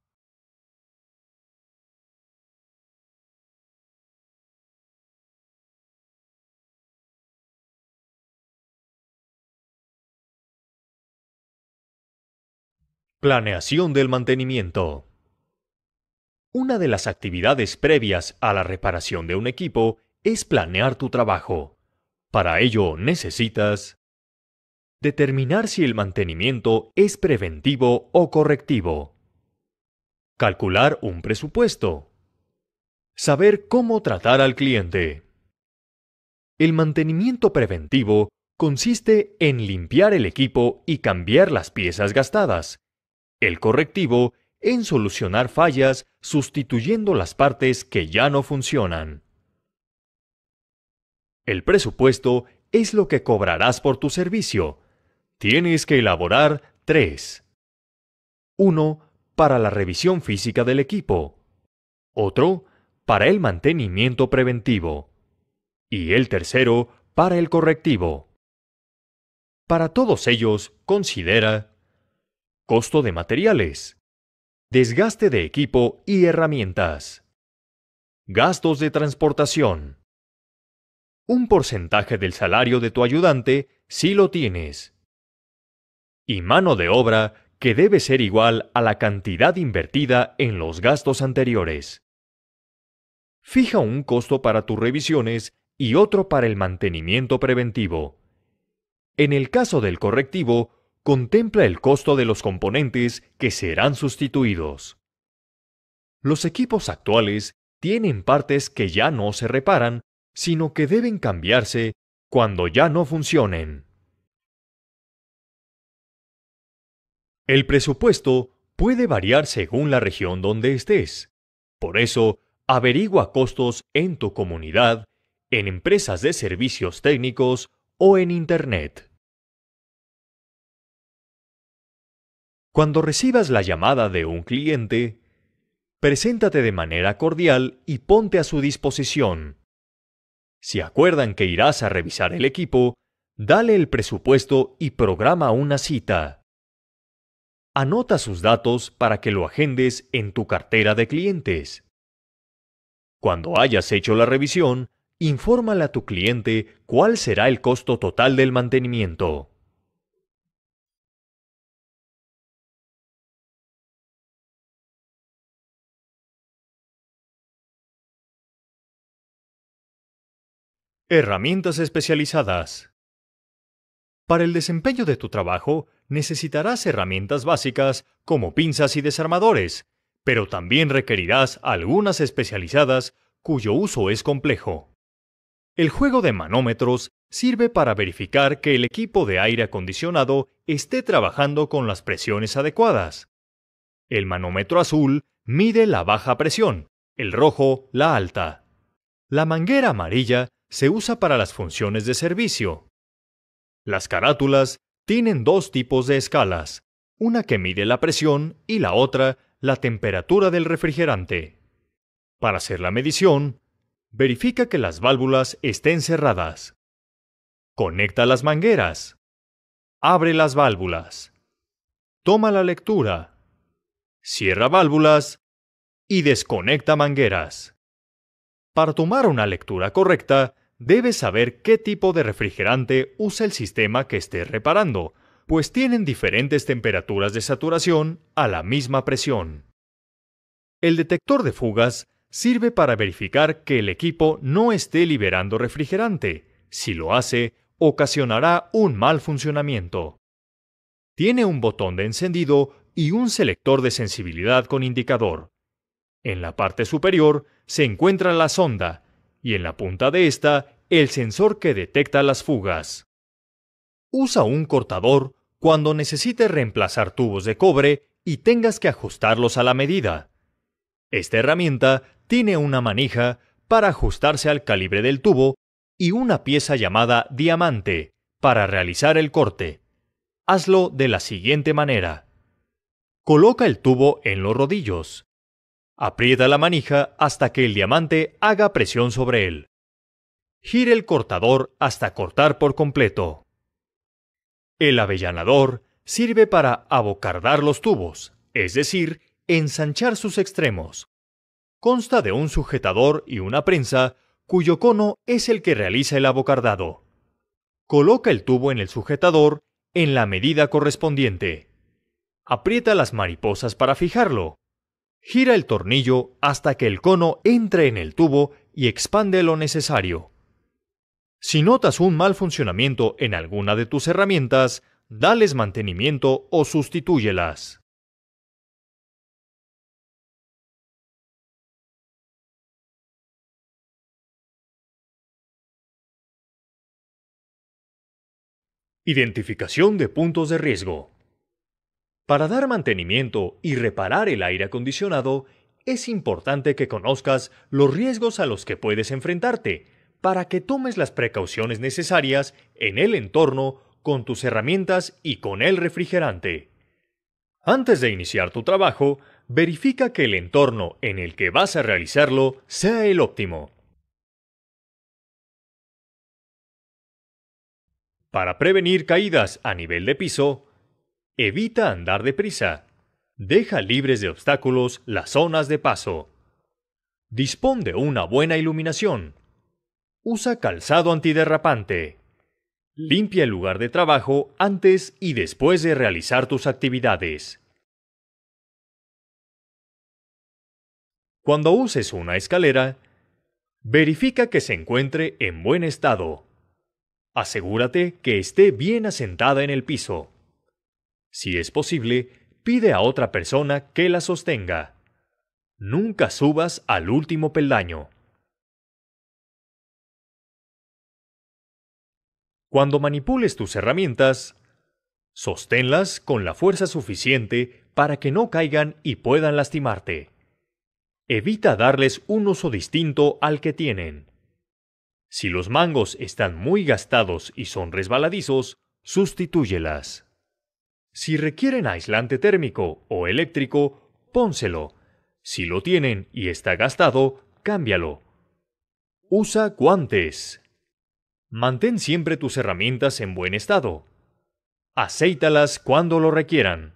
Planeación del mantenimiento. Una de las actividades previas a la reparación de un equipo es planear tu trabajo. Para ello necesitas determinar si el mantenimiento es preventivo o correctivo. Calcular un presupuesto. Saber cómo tratar al cliente. El mantenimiento preventivo consiste en limpiar el equipo y cambiar las piezas gastadas. El correctivo en solucionar fallas sustituyendo las partes que ya no funcionan. El presupuesto es lo que cobrarás por tu servicio. Tienes que elaborar 3. Uno para la revisión física del equipo. Otro para el mantenimiento preventivo. Y el tercero para el correctivo. Para todos ellos, considera costo de materiales, desgaste de equipo y herramientas, gastos de transportación, un porcentaje del salario de tu ayudante si lo tienes, y mano de obra que debe ser igual a la cantidad invertida en los gastos anteriores. Fija un costo para tus revisiones y otro para el mantenimiento preventivo. En el caso del correctivo, contempla el costo de los componentes que serán sustituidos. Los equipos actuales tienen partes que ya no se reparan, sino que deben cambiarse cuando ya no funcionen. El presupuesto puede variar según la región donde estés. Por eso, averigua costos en tu comunidad, en empresas de servicios técnicos o en Internet. Cuando recibas la llamada de un cliente, preséntate de manera cordial y ponte a su disposición. Si acuerdan que irás a revisar el equipo, dale el presupuesto y programa una cita. Anota sus datos para que lo agendes en tu cartera de clientes. Cuando hayas hecho la revisión, infórmale a tu cliente cuál será el costo total del mantenimiento. Herramientas especializadas. Para el desempeño de tu trabajo, necesitarás herramientas básicas como pinzas y desarmadores, pero también requerirás algunas especializadas cuyo uso es complejo. El juego de manómetros sirve para verificar que el equipo de aire acondicionado esté trabajando con las presiones adecuadas. El manómetro azul mide la baja presión, el rojo la alta. La manguera amarilla se usa para las funciones de servicio. Las carátulas tienen dos tipos de escalas, una que mide la presión y la otra la temperatura del refrigerante. Para hacer la medición, verifica que las válvulas estén cerradas. Conecta las mangueras. Abre las válvulas. Toma la lectura. Cierra válvulas y desconecta mangueras. Para tomar una lectura correcta, debes saber qué tipo de refrigerante usa el sistema que estés reparando, pues tienen diferentes temperaturas de saturación a la misma presión. El detector de fugas sirve para verificar que el equipo no esté liberando refrigerante. Si lo hace, ocasionará un mal funcionamiento. Tiene un botón de encendido y un selector de sensibilidad con indicador. En la parte superior se encuentra la sonda y en la punta de esta el sensor que detecta las fugas. Usa un cortador cuando necesites reemplazar tubos de cobre y tengas que ajustarlos a la medida. Esta herramienta tiene una manija para ajustarse al calibre del tubo y una pieza llamada diamante para realizar el corte. Hazlo de la siguiente manera. Coloca el tubo en los rodillos. Aprieta la manija hasta que el diamante haga presión sobre él. Gira el cortador hasta cortar por completo. El avellanador sirve para abocardar los tubos, es decir, ensanchar sus extremos. Consta de un sujetador y una prensa, cuyo cono es el que realiza el abocardado. Coloca el tubo en el sujetador en la medida correspondiente. Aprieta las mariposas para fijarlo. Gira el tornillo hasta que el cono entre en el tubo y expande lo necesario. Si notas un mal funcionamiento en alguna de tus herramientas, dales mantenimiento o sustitúyelas. Identificación de puntos de riesgo. Para dar mantenimiento y reparar el aire acondicionado, es importante que conozcas los riesgos a los que puedes enfrentarte, para que tomes las precauciones necesarias en el entorno con tus herramientas y con el refrigerante. Antes de iniciar tu trabajo, verifica que el entorno en el que vas a realizarlo sea el óptimo. Para prevenir caídas a nivel de piso, evita andar deprisa. Deja libres de obstáculos las zonas de paso. Dispón de una buena iluminación. Usa calzado antiderrapante. Limpia el lugar de trabajo antes y después de realizar tus actividades. Cuando uses una escalera, verifica que se encuentre en buen estado. Asegúrate que esté bien asentada en el piso. Si es posible, pide a otra persona que la sostenga. Nunca subas al último peldaño. Cuando manipules tus herramientas, sosténlas con la fuerza suficiente para que no caigan y puedan lastimarte. Evita darles un uso distinto al que tienen. Si los mangos están muy gastados y son resbaladizos, sustitúyelas. Si requieren aislante térmico o eléctrico, pónselo. Si lo tienen y está gastado, cámbialo. Usa guantes. Mantén siempre tus herramientas en buen estado. Acéitalas cuando lo requieran.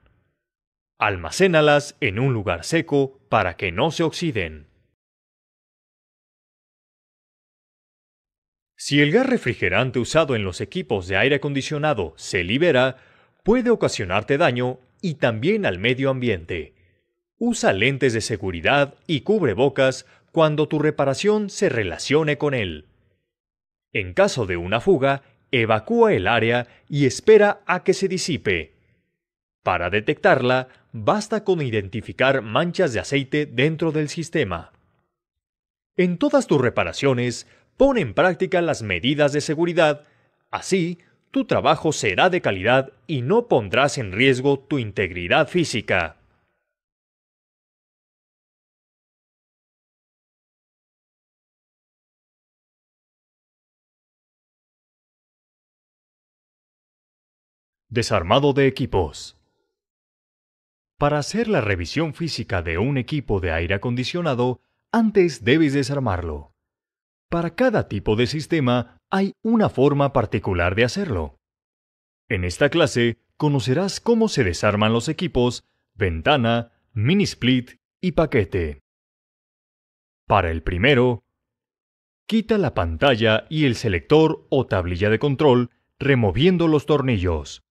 Almacénalas en un lugar seco para que no se oxiden. Si el gas refrigerante usado en los equipos de aire acondicionado se libera, puede ocasionarte daño y también al medio ambiente. Usa lentes de seguridad y cubrebocas cuando tu reparación se relacione con él. En caso de una fuga, evacúa el área y espera a que se disipe. Para detectarla, basta con identificar manchas de aceite dentro del sistema. En todas tus reparaciones, pon en práctica las medidas de seguridad, así tu trabajo será de calidad y no pondrás en riesgo tu integridad física. Desarmado de equipos. Para hacer la revisión física de un equipo de aire acondicionado, antes debes desarmarlo. Para cada tipo de sistema hay una forma particular de hacerlo. En esta clase conocerás cómo se desarman los equipos, ventana, mini split y paquete. Para el primero, quita la pantalla y el selector o tablilla de control removiendo los tornillos.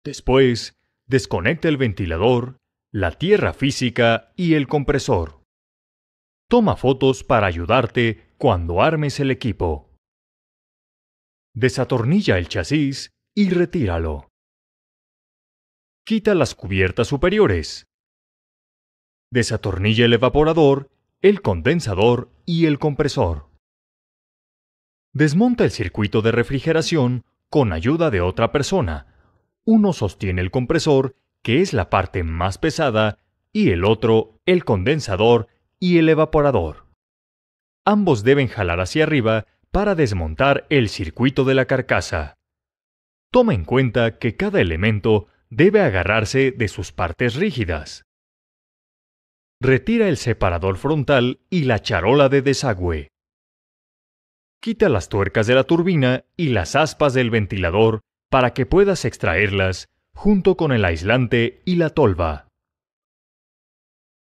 Después, desconecta el ventilador, la tierra física y el compresor. Toma fotos para ayudarte cuando armes el equipo. Desatornilla el chasis y retíralo. Quita las cubiertas superiores. Desatornilla el evaporador, el condensador y el compresor. Desmonta el circuito de refrigeración con ayuda de otra persona. Uno sostiene el compresor, que es la parte más pesada, y el otro el condensador y el evaporador. Ambos deben jalar hacia arriba para desmontar el circuito de la carcasa. Toma en cuenta que cada elemento debe agarrarse de sus partes rígidas. Retira el separador frontal y la charola de desagüe. Quita las tuercas de la turbina y las aspas del ventilador para que puedas extraerlas junto con el aislante y la tolva.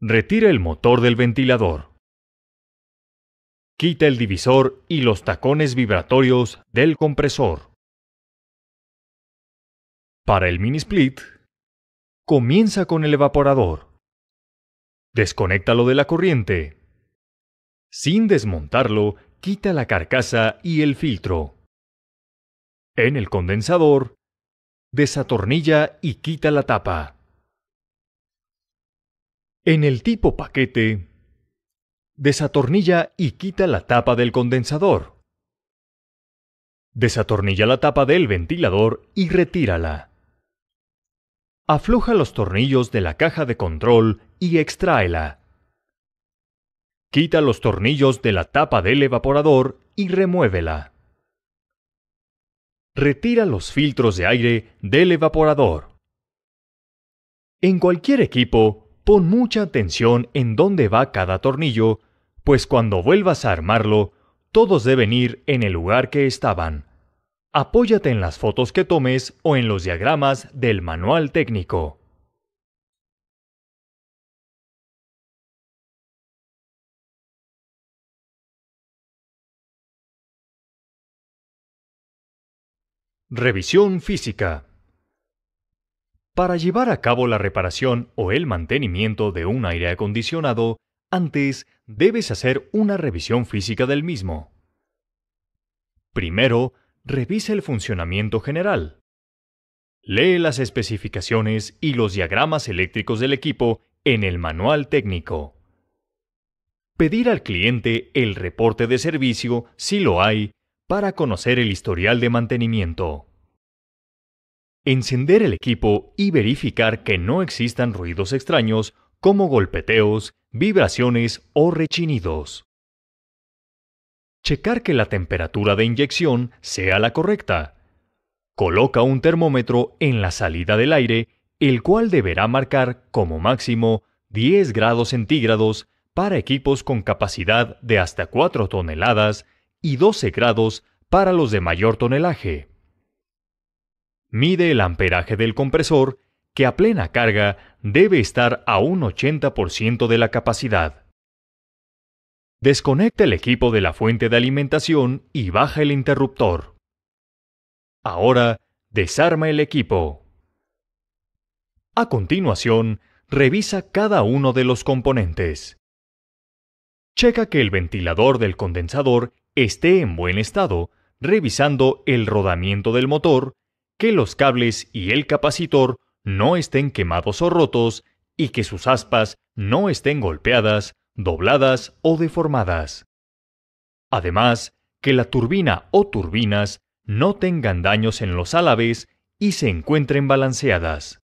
Retira el motor del ventilador. Quita el divisor y los tacones vibratorios del compresor. Para el mini split, comienza con el evaporador. Desconéctalo de la corriente. Sin desmontarlo, quita la carcasa y el filtro. En el condensador, desatornilla y quita la tapa. En el tipo paquete, desatornilla y quita la tapa del condensador. Desatornilla la tapa del ventilador y retírala. Afloja los tornillos de la caja de control y extráela. Quita los tornillos de la tapa del evaporador y remuévela. Retira los filtros de aire del evaporador. En cualquier equipo, pon mucha atención en dónde va cada tornillo, pues cuando vuelvas a armarlo, todos deben ir en el lugar que estaban. Apóyate en las fotos que tomes o en los diagramas del manual técnico. Revisión física. Para llevar a cabo la reparación o el mantenimiento de un aire acondicionado, antes debes hacer una revisión física del mismo. Primero, revisa el funcionamiento general. Lee las especificaciones y los diagramas eléctricos del equipo en el manual técnico. Pedir al cliente el reporte de servicio, si lo hay, para conocer el historial de mantenimiento. Encender el equipo y verificar que no existan ruidos extraños como golpeteos, vibraciones o rechinidos. Checar que la temperatura de inyección sea la correcta. Coloca un termómetro en la salida del aire, el cual deberá marcar como máximo 10 grados centígrados para equipos con capacidad de hasta 4 toneladas y 12 grados para los de mayor tonelaje. Mide el amperaje del compresor, que a plena carga debe estar a un 80% de la capacidad. Desconecta el equipo de la fuente de alimentación y baja el interruptor. Ahora, desarma el equipo. A continuación, revisa cada uno de los componentes. Checa que el ventilador del condensador esté en buen estado, revisando el rodamiento del motor, que los cables y el capacitor no estén quemados o rotos y que sus aspas no estén golpeadas, dobladas o deformadas. Además, que la turbina o turbinas no tengan daños en los álabes y se encuentren balanceadas.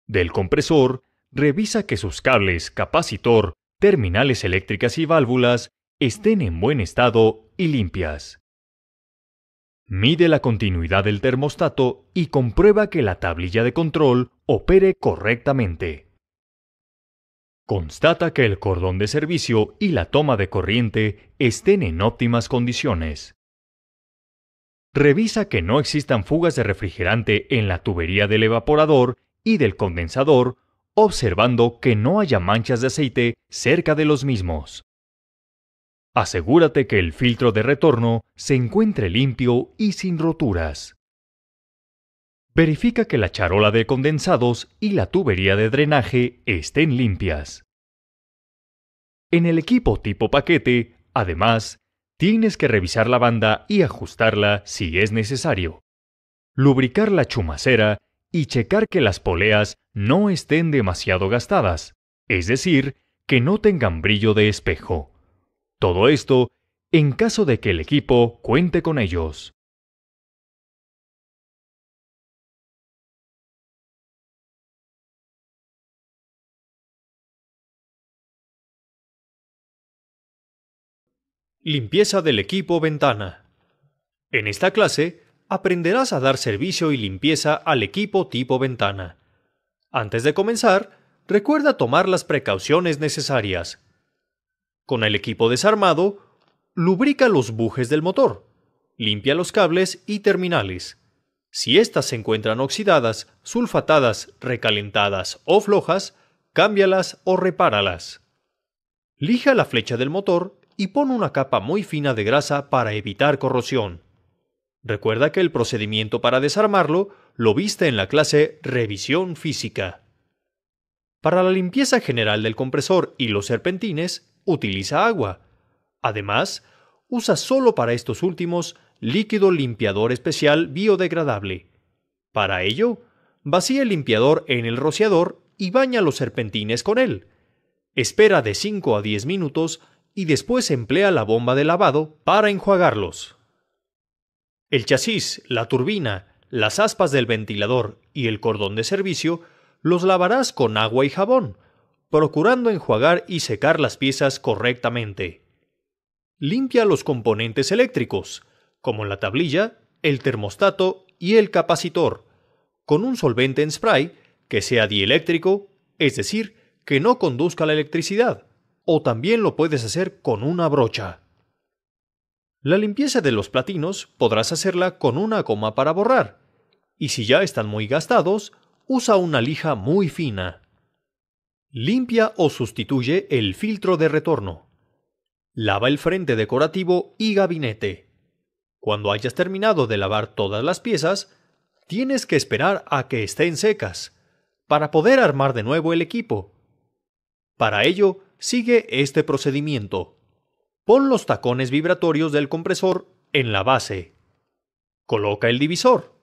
Del compresor, revisa que sus cables, capacitor, terminales eléctricas y válvulas estén en buen estado y limpias. Mide la continuidad del termostato y comprueba que la tablilla de control opere correctamente. Constata que el cordón de servicio y la toma de corriente estén en óptimas condiciones. Revisa que no existan fugas de refrigerante en la tubería del evaporador y del condensador, observando que no haya manchas de aceite cerca de los mismos. Asegúrate que el filtro de retorno se encuentre limpio y sin roturas. Verifica que la charola de condensados y la tubería de drenaje estén limpias. En el equipo tipo paquete, además, tienes que revisar la banda y ajustarla si es necesario. Lubricar la chumacera y checar que las poleas no estén demasiado gastadas, es decir, que no tengan brillo de espejo. Todo esto en caso de que el equipo cuente con ellos. Limpieza del equipo ventana. En esta clase aprenderás a dar servicio y limpieza al equipo tipo ventana. Antes de comenzar, recuerda tomar las precauciones necesarias. Con el equipo desarmado, lubrica los bujes del motor, limpia los cables y terminales. Si éstas se encuentran oxidadas, sulfatadas, recalentadas o flojas, cámbialas o repáralas. Lija la flecha del motor y pon una capa muy fina de grasa para evitar corrosión. Recuerda que el procedimiento para desarmarlo lo viste en la clase Revisión Física. Para la limpieza general del compresor y los serpentines, utiliza agua. Además, usa solo para estos últimos líquido limpiador especial biodegradable. Para ello, vacía el limpiador en el rociador y baña los serpentines con él. Espera de 5 a 10 minutos y después emplea la bomba de lavado para enjuagarlos. El chasis, la turbina, las aspas del ventilador y el cordón de servicio los lavarás con agua y jabón, procurando enjuagar y secar las piezas correctamente. Limpia los componentes eléctricos, como la tablilla, el termostato y el capacitor, con un solvente en spray que sea dieléctrico, es decir, que no conduzca la electricidad, o también lo puedes hacer con una brocha. La limpieza de los platinos podrás hacerla con una goma para borrar, y si ya están muy gastados, usa una lija muy fina. Limpia o sustituye el filtro de retorno. Lava el frente decorativo y gabinete. Cuando hayas terminado de lavar todas las piezas, tienes que esperar a que estén secas, para poder armar de nuevo el equipo. Para ello, sigue este procedimiento. Pon los tacones vibratorios del compresor en la base. Coloca el divisor.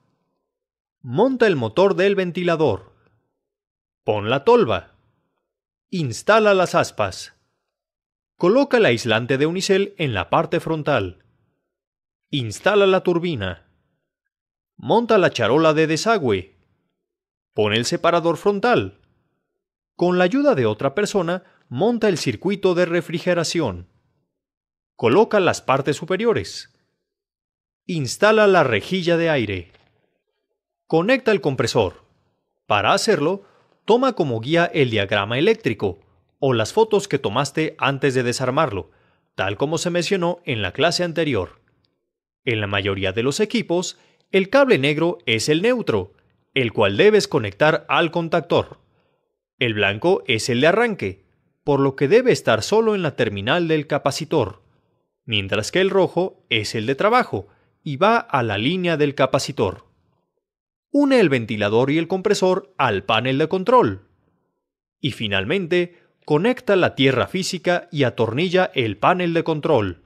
Monta el motor del ventilador. Pon la tolva. Instala las aspas. Coloca el aislante de unicel en la parte frontal. Instala la turbina. Monta la charola de desagüe. Pon el separador frontal. Con la ayuda de otra persona, monta el circuito de refrigeración. Coloca las partes superiores. Instala la rejilla de aire. Conecta el compresor. Para hacerlo, toma como guía el diagrama eléctrico o las fotos que tomaste antes de desarmarlo, tal como se mencionó en la clase anterior. En la mayoría de los equipos, el cable negro es el neutro, el cual debes conectar al contactor. El blanco es el de arranque, por lo que debe estar solo en la terminal del capacitor, mientras que el rojo es el de trabajo y va a la línea del capacitor. Une el ventilador y el compresor al panel de control. Y finalmente, conecta la tierra física y atornilla el panel de control.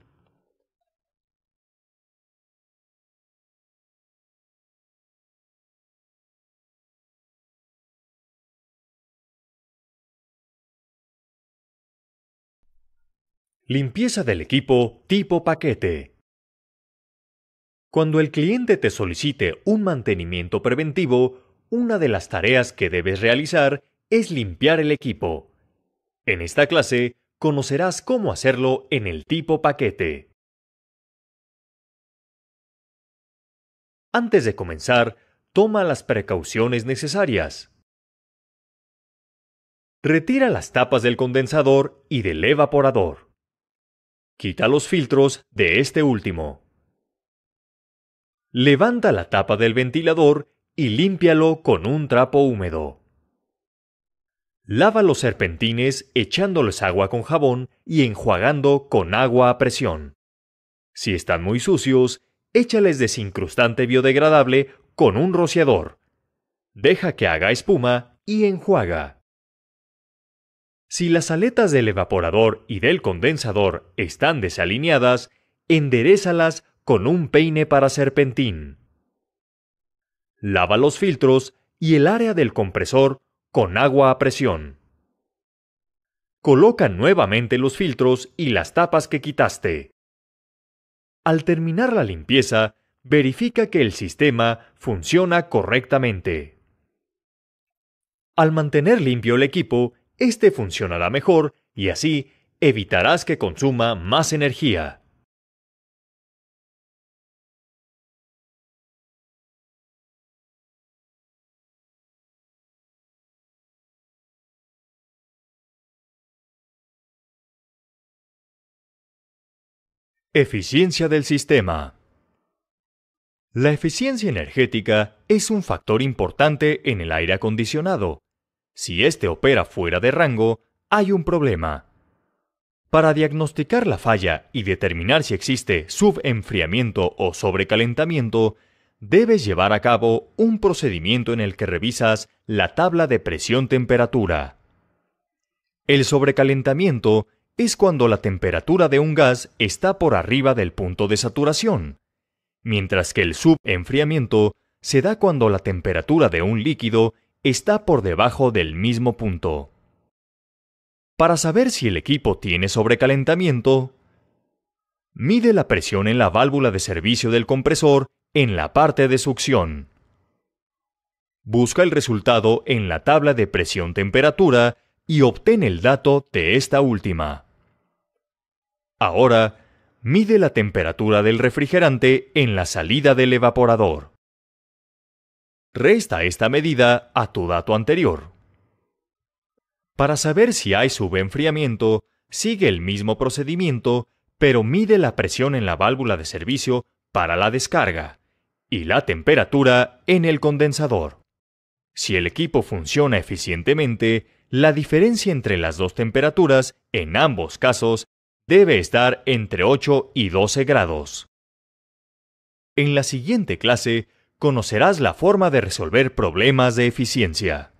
Limpieza del equipo tipo paquete. Cuando el cliente te solicite un mantenimiento preventivo, una de las tareas que debes realizar es limpiar el equipo. En esta clase, conocerás cómo hacerlo en el tipo paquete. Antes de comenzar, toma las precauciones necesarias. Retira las tapas del condensador y del evaporador. Quita los filtros de este último. Levanta la tapa del ventilador y límpialo con un trapo húmedo. Lava los serpentines echándoles agua con jabón y enjuagando con agua a presión. Si están muy sucios, échales desincrustante biodegradable con un rociador. Deja que haga espuma y enjuaga. Si las aletas del evaporador y del condensador están desalineadas, enderézalas con un peine para serpentín. Lava los filtros y el área del compresor con agua a presión. Coloca nuevamente los filtros y las tapas que quitaste. Al terminar la limpieza, verifica que el sistema funciona correctamente. Al mantener limpio el equipo, este funcionará mejor y así evitarás que consuma más energía. Eficiencia del sistema. La eficiencia energética es un factor importante en el aire acondicionado. Si éste opera fuera de rango, hay un problema. Para diagnosticar la falla y determinar si existe subenfriamiento o sobrecalentamiento, debes llevar a cabo un procedimiento en el que revisas la tabla de presión-temperatura. El sobrecalentamiento es cuando la temperatura de un gas está por arriba del punto de saturación, mientras que el subenfriamiento se da cuando la temperatura de un líquido está por debajo del mismo punto. Para saber si el equipo tiene sobrecalentamiento, mide la presión en la válvula de servicio del compresor en la parte de succión. Busca el resultado en la tabla de presión-temperatura y obtén el dato de esta última. Ahora, mide la temperatura del refrigerante en la salida del evaporador. Resta esta medida a tu dato anterior. Para saber si hay subenfriamiento, sigue el mismo procedimiento, pero mide la presión en la válvula de servicio para la descarga y la temperatura en el condensador. Si el equipo funciona eficientemente, la diferencia entre las dos temperaturas, en ambos casos, debe estar entre 8 y 12 grados. En la siguiente clase, conocerás la forma de resolver problemas de eficiencia.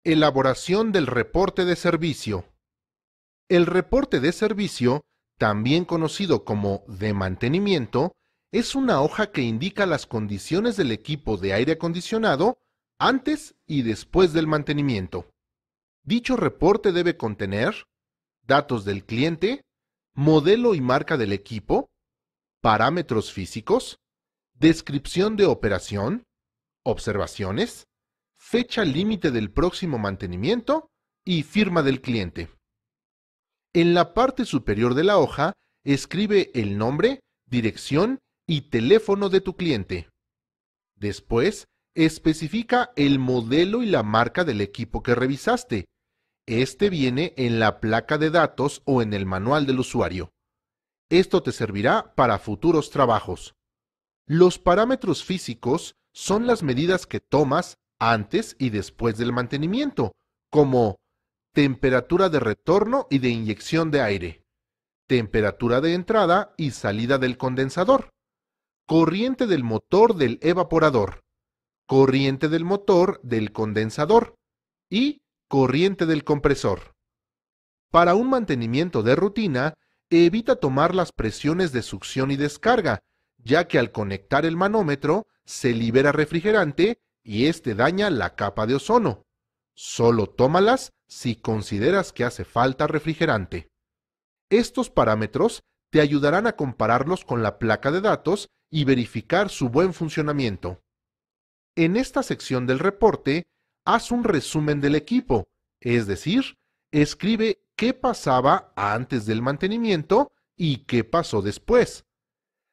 Elaboración del reporte de servicio. El reporte de servicio, también conocido como de mantenimiento, es una hoja que indica las condiciones del equipo de aire acondicionado antes y después del mantenimiento. Dicho reporte debe contener datos del cliente, modelo y marca del equipo, parámetros físicos, descripción de operación, observaciones, fecha límite del próximo mantenimiento y firma del cliente. En la parte superior de la hoja, escribe el nombre, dirección y teléfono de tu cliente. Después, especifica el modelo y la marca del equipo que revisaste. Este viene en la placa de datos o en el manual del usuario. Esto te servirá para futuros trabajos. Los parámetros físicos son las medidas que tomas antes y después del mantenimiento, como temperatura de retorno y de inyección de aire, temperatura de entrada y salida del condensador, corriente del motor del evaporador, corriente del motor del condensador y corriente del compresor. Para un mantenimiento de rutina, evita tomar las presiones de succión y descarga, ya que al conectar el manómetro se libera refrigerante y este daña la capa de ozono. Solo tómalas si consideras que hace falta refrigerante. Estos parámetros te ayudarán a compararlos con la placa de datos y verificar su buen funcionamiento. En esta sección del reporte, haz un resumen del equipo, es decir, escribe qué pasaba antes del mantenimiento y qué pasó después.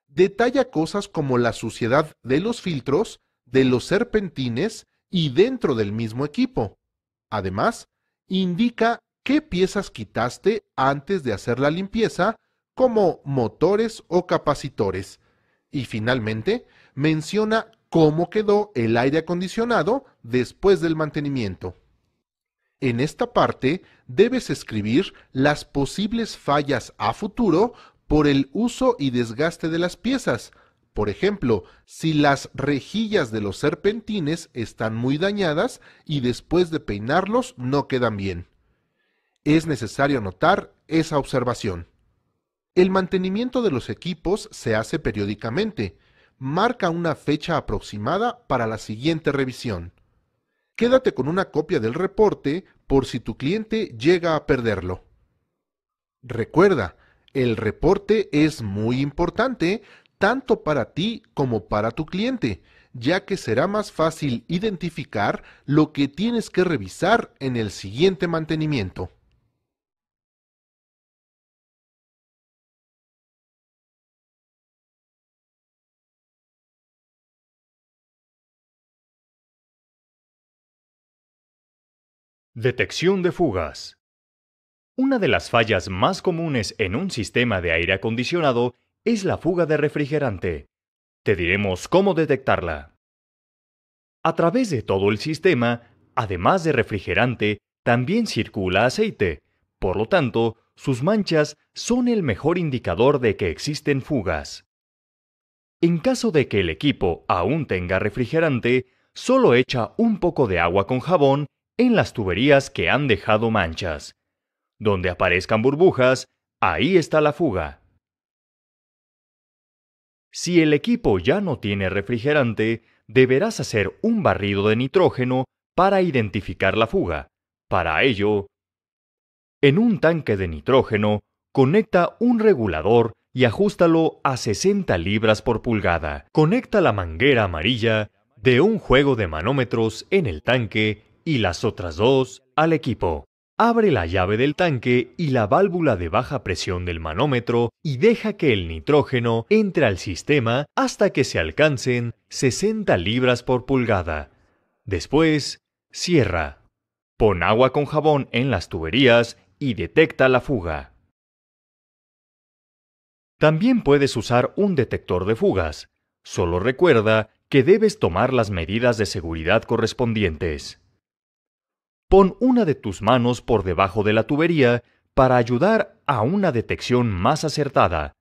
Detalla cosas como la suciedad de los filtros, de los serpentines y dentro del mismo equipo. Además, indica qué piezas quitaste antes de hacer la limpieza, como motores o capacitores. Y finalmente, menciona cómo quedó el aire acondicionado después del mantenimiento. En esta parte debes escribir las posibles fallas a futuro por el uso y desgaste de las piezas. Por ejemplo, si las rejillas de los serpentines están muy dañadas y después de peinarlos no quedan bien. Es necesario anotar esa observación. El mantenimiento de los equipos se hace periódicamente. Marca una fecha aproximada para la siguiente revisión. Quédate con una copia del reporte por si tu cliente llega a perderlo. Recuerda, el reporte es muy importante tanto para ti como para tu cliente, ya que será más fácil identificar lo que tienes que revisar en el siguiente mantenimiento. Detección de fugas. Una de las fallas más comunes en un sistema de aire acondicionado es la fuga de refrigerante. Te diremos cómo detectarla. A través de todo el sistema, además de refrigerante, también circula aceite. Por lo tanto, sus manchas son el mejor indicador de que existen fugas. En caso de que el equipo aún tenga refrigerante, solo echa un poco de agua con jabón en las tuberías que han dejado manchas. Donde aparezcan burbujas, ahí está la fuga. Si el equipo ya no tiene refrigerante, deberás hacer un barrido de nitrógeno para identificar la fuga. Para ello, en un tanque de nitrógeno, conecta un regulador y ajústalo a 60 libras por pulgada. Conecta la manguera amarilla de un juego de manómetros en el tanque y las otras dos al equipo. Abre la llave del tanque y la válvula de baja presión del manómetro y deja que el nitrógeno entre al sistema hasta que se alcancen 60 libras por pulgada. Después, cierra. Pon agua con jabón en las tuberías y detecta la fuga. También puedes usar un detector de fugas. Solo recuerda que debes tomar las medidas de seguridad correspondientes. Pon una de tus manos por debajo de la tubería para ayudar a una detección más acertada.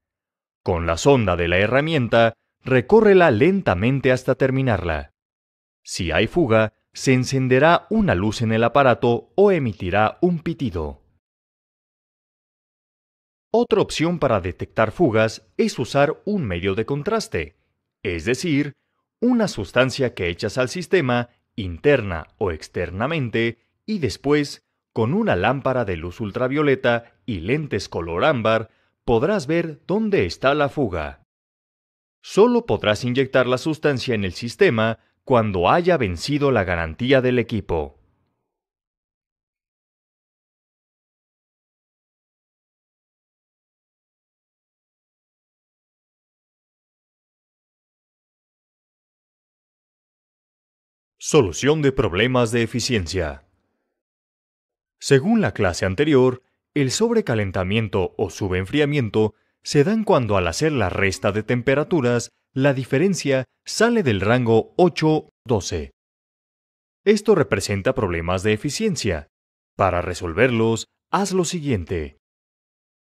Con la sonda de la herramienta, recórrela lentamente hasta terminarla. Si hay fuga, se encenderá una luz en el aparato o emitirá un pitido. Otra opción para detectar fugas es usar un medio de contraste, es decir, una sustancia que echas al sistema interna o externamente y después, con una lámpara de luz ultravioleta y lentes color ámbar, podrás ver dónde está la fuga. Solo podrás inyectar la sustancia en el sistema cuando haya vencido la garantía del equipo. Solución de problemas de eficiencia. Según la clase anterior, el sobrecalentamiento o subenfriamiento se dan cuando al hacer la resta de temperaturas, la diferencia sale del rango 8-12. Esto representa problemas de eficiencia. Para resolverlos, haz lo siguiente.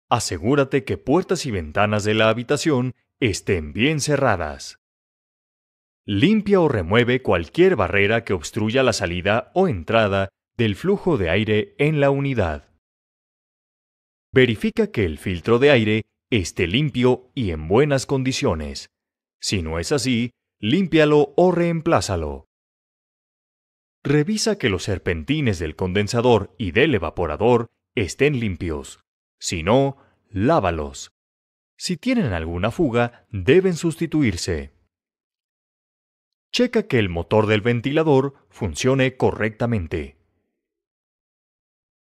Asegúrate que puertas y ventanas de la habitación estén bien cerradas. Limpia o remueve cualquier barrera que obstruya la salida o entrada del flujo de aire en la unidad. Verifica que el filtro de aire esté limpio y en buenas condiciones. Si no es así, límpialo o reemplázalo. Revisa que los serpentines del condensador y del evaporador estén limpios. Si no, lávalos. Si tienen alguna fuga, deben sustituirse. Checa que el motor del ventilador funcione correctamente.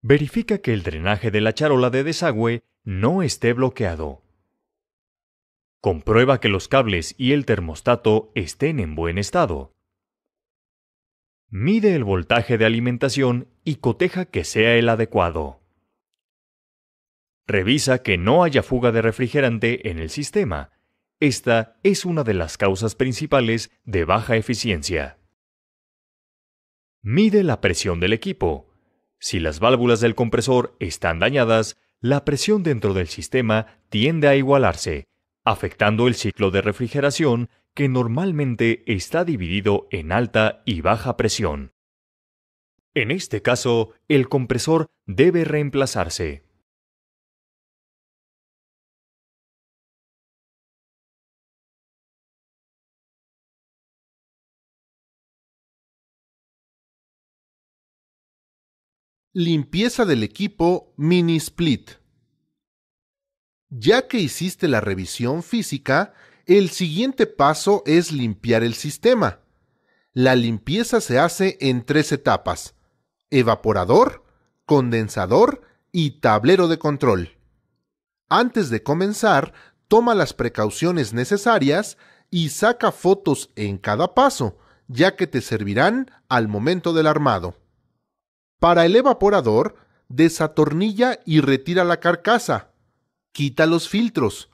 Verifica que el drenaje de la charola de desagüe no esté bloqueado. Comprueba que los cables y el termostato estén en buen estado. Mide el voltaje de alimentación y coteja que sea el adecuado. Revisa que no haya fuga de refrigerante en el sistema. Esta es una de las causas principales de baja eficiencia. Mide la presión del equipo. Si las válvulas del compresor están dañadas, la presión dentro del sistema tiende a igualarse, afectando el ciclo de refrigeración que normalmente está dividido en alta y baja presión. En este caso, el compresor debe reemplazarse. Limpieza del equipo mini split. Ya que hiciste la revisión física, el siguiente paso es limpiar el sistema. La limpieza se hace en 3 etapas: evaporador, condensador y tablero de control. Antes de comenzar, toma las precauciones necesarias y saca fotos en cada paso, ya que te servirán al momento del armado. Para el evaporador, desatornilla y retira la carcasa. Quita los filtros.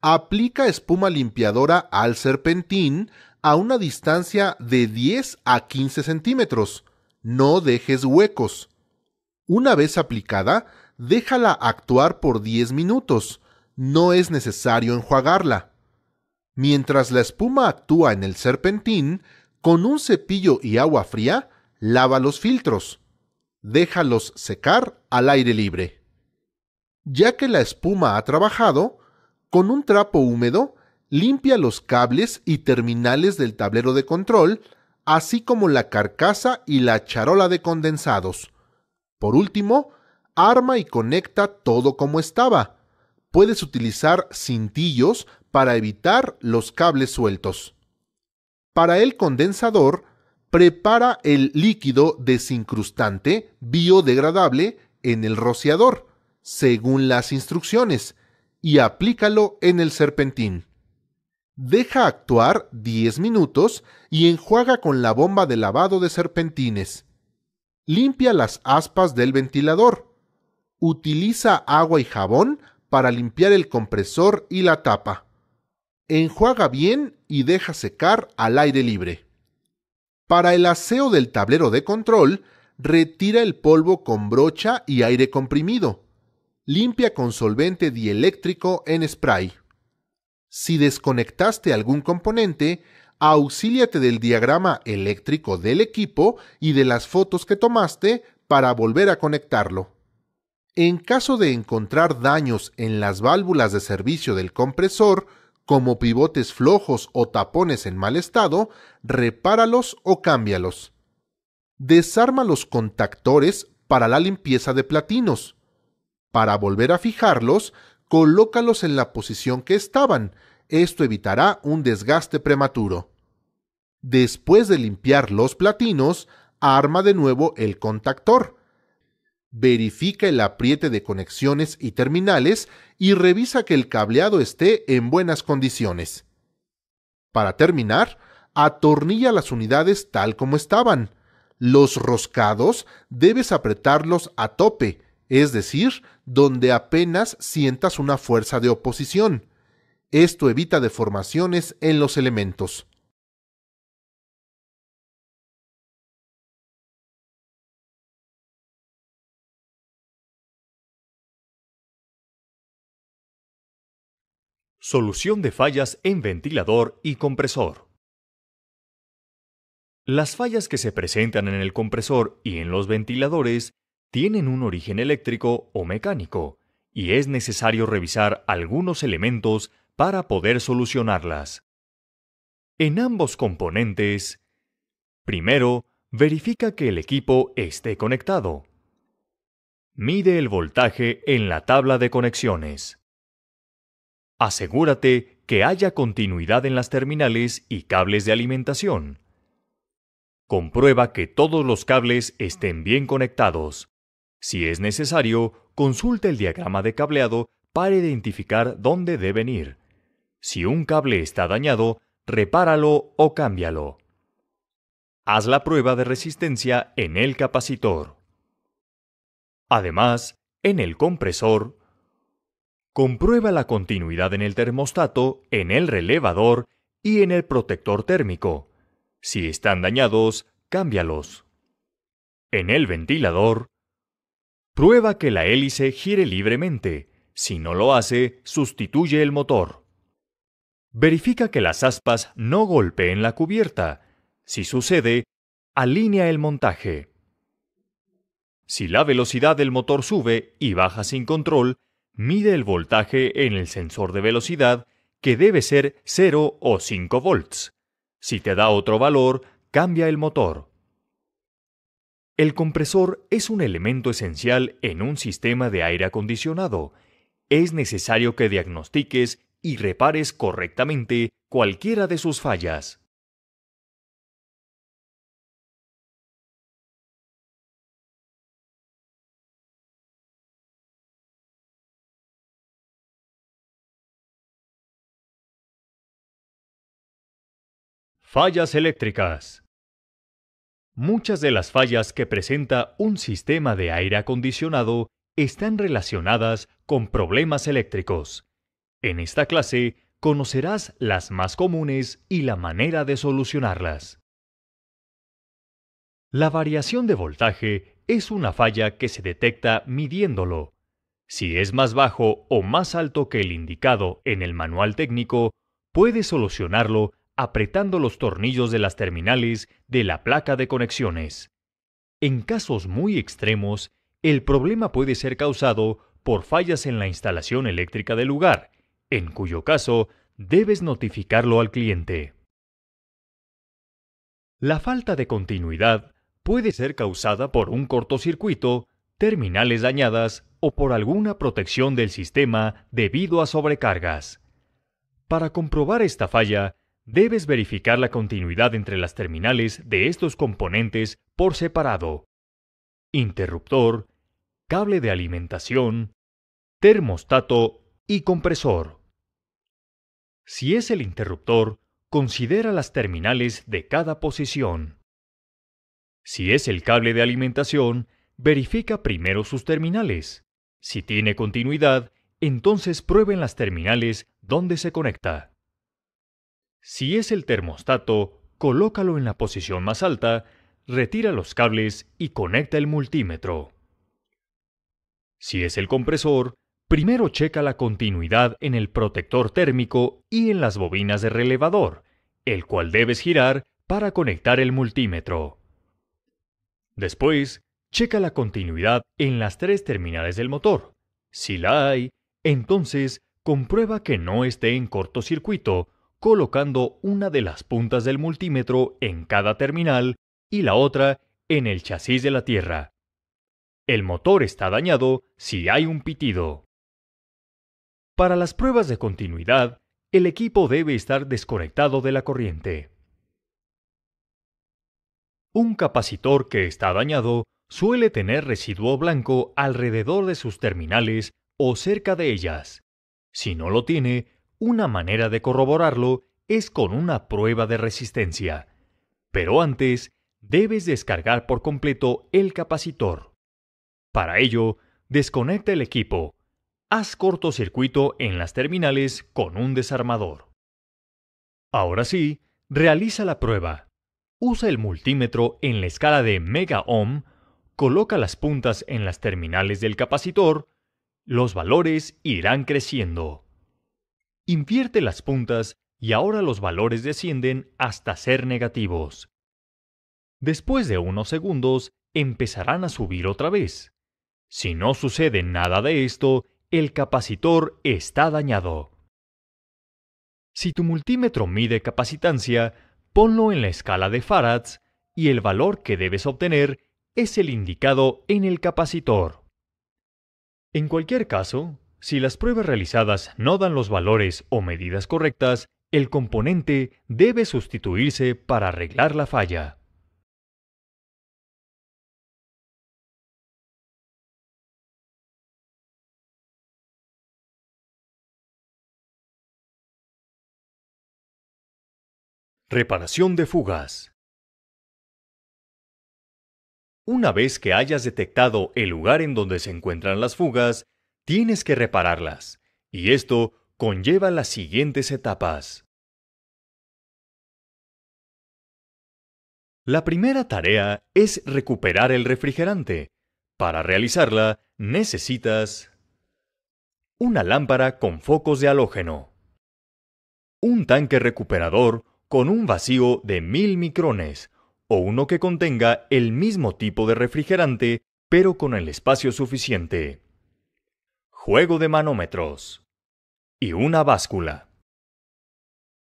Aplica espuma limpiadora al serpentín a una distancia de 10 a 15 centímetros. No dejes huecos. Una vez aplicada, déjala actuar por 10 minutos. No es necesario enjuagarla. Mientras la espuma actúa en el serpentín, con un cepillo y agua fría, lava los filtros. Déjalos secar al aire libre. Ya que la espuma ha trabajado, con un trapo húmedo, limpia los cables y terminales del tablero de control, así como la carcasa y la charola de condensados. Por último, arma y conecta todo como estaba. Puedes utilizar cintillos para evitar los cables sueltos. Para el condensador, prepara el líquido desincrustante biodegradable en el rociador, según las instrucciones, y aplícalo en el serpentín. Deja actuar 10 minutos y enjuaga con la bomba de lavado de serpentines. Limpia las aspas del ventilador. Utiliza agua y jabón para limpiar el compresor y la tapa. Enjuaga bien y deja secar al aire libre. Para el aseo del tablero de control, retira el polvo con brocha y aire comprimido. Limpia con solvente dieléctrico en spray. Si desconectaste algún componente, auxíliate del diagrama eléctrico del equipo y de las fotos que tomaste para volver a conectarlo. En caso de encontrar daños en las válvulas de servicio del compresor, como pivotes flojos o tapones en mal estado, repáralos o cámbialos. Desarma los contactores para la limpieza de platinos. Para volver a fijarlos, colócalos en la posición que estaban. Esto evitará un desgaste prematuro. Después de limpiar los platinos, arma de nuevo el contactor. Verifica el apriete de conexiones y terminales y revisa que el cableado esté en buenas condiciones. Para terminar, atornilla las unidades tal como estaban. Los roscados debes apretarlos a tope, es decir, donde apenas sientas una fuerza de oposición. Esto evita deformaciones en los elementos. Solución de fallas en ventilador y compresor. Las fallas que se presentan en el compresor y en los ventiladores tienen un origen eléctrico o mecánico, y es necesario revisar algunos elementos para poder solucionarlas. En ambos componentes, primero, verifica que el equipo esté conectado. Mide el voltaje en la tabla de conexiones. Asegúrate que haya continuidad en las terminales y cables de alimentación. Comprueba que todos los cables estén bien conectados. Si es necesario, consulta el diagrama de cableado para identificar dónde deben ir. Si un cable está dañado, repáralo o cámbialo. Haz la prueba de resistencia en el capacitor. Además, en el compresor, comprueba la continuidad en el termostato, en el relevador y en el protector térmico. Si están dañados, cámbialos. En el ventilador, prueba que la hélice gire libremente. Si no lo hace, sustituye el motor. Verifica que las aspas no golpeen la cubierta. Si sucede, alinea el montaje. Si la velocidad del motor sube y baja sin control, mide el voltaje en el sensor de velocidad, que debe ser 0 o 5 volts. Si te da otro valor, cambia el motor. El compresor es un elemento esencial en un sistema de aire acondicionado. Es necesario que diagnostiques y repares correctamente cualquiera de sus fallas. Fallas eléctricas. Muchas de las fallas que presenta un sistema de aire acondicionado están relacionadas con problemas eléctricos. En esta clase conocerás las más comunes y la manera de solucionarlas. La variación de voltaje es una falla que se detecta midiéndolo. Si es más bajo o más alto que el indicado en el manual técnico, puedes solucionarlo apretando los tornillos de las terminales de la placa de conexiones. En casos muy extremos, el problema puede ser causado por fallas en la instalación eléctrica del lugar, en cuyo caso debes notificarlo al cliente. La falta de continuidad puede ser causada por un cortocircuito, terminales dañadas o por alguna protección del sistema debido a sobrecargas. Para comprobar esta falla, debes verificar la continuidad entre las terminales de estos componentes por separado: interruptor, cable de alimentación, termostato y compresor. Si es el interruptor, considera las terminales de cada posición. Si es el cable de alimentación, verifica primero sus terminales. Si tiene continuidad, entonces prueben las terminales donde se conecta. Si es el termostato, colócalo en la posición más alta, retira los cables y conecta el multímetro. Si es el compresor, primero checa la continuidad en el protector térmico y en las bobinas de relevador, el cual debes girar para conectar el multímetro. Después, checa la continuidad en las 3 terminales del motor. Si la hay, entonces comprueba que no esté en cortocircuito, colocando una de las puntas del multímetro en cada terminal y la otra en el chasis de la tierra. El motor está dañado si hay un pitido. Para las pruebas de continuidad, el equipo debe estar desconectado de la corriente. Un capacitor que está dañado suele tener residuo blanco alrededor de sus terminales o cerca de ellas. Si no lo tiene, una manera de corroborarlo es con una prueba de resistencia. Pero antes, debes descargar por completo el capacitor. Para ello, desconecta el equipo. Haz cortocircuito en las terminales con un desarmador. Ahora sí, realiza la prueba. Usa el multímetro en la escala de megaohm, coloca las puntas en las terminales del capacitor, los valores irán creciendo. Invierte las puntas y ahora los valores descienden hasta ser negativos. Después de unos segundos, empezarán a subir otra vez. Si no sucede nada de esto, el capacitor está dañado. Si tu multímetro mide capacitancia, ponlo en la escala de farads y el valor que debes obtener es el indicado en el capacitor. En cualquier caso, si las pruebas realizadas no dan los valores o medidas correctas, el componente debe sustituirse para arreglar la falla. Reparación de fugas. Una vez que hayas detectado el lugar en donde se encuentran las fugas, tienes que repararlas, y esto conlleva las siguientes etapas. La primera tarea es recuperar el refrigerante. Para realizarla, necesitas una lámpara con focos de halógeno, un tanque recuperador con un vacío de 1000 micrones, o uno que contenga el mismo tipo de refrigerante, pero con el espacio suficiente, juego de manómetros y una báscula.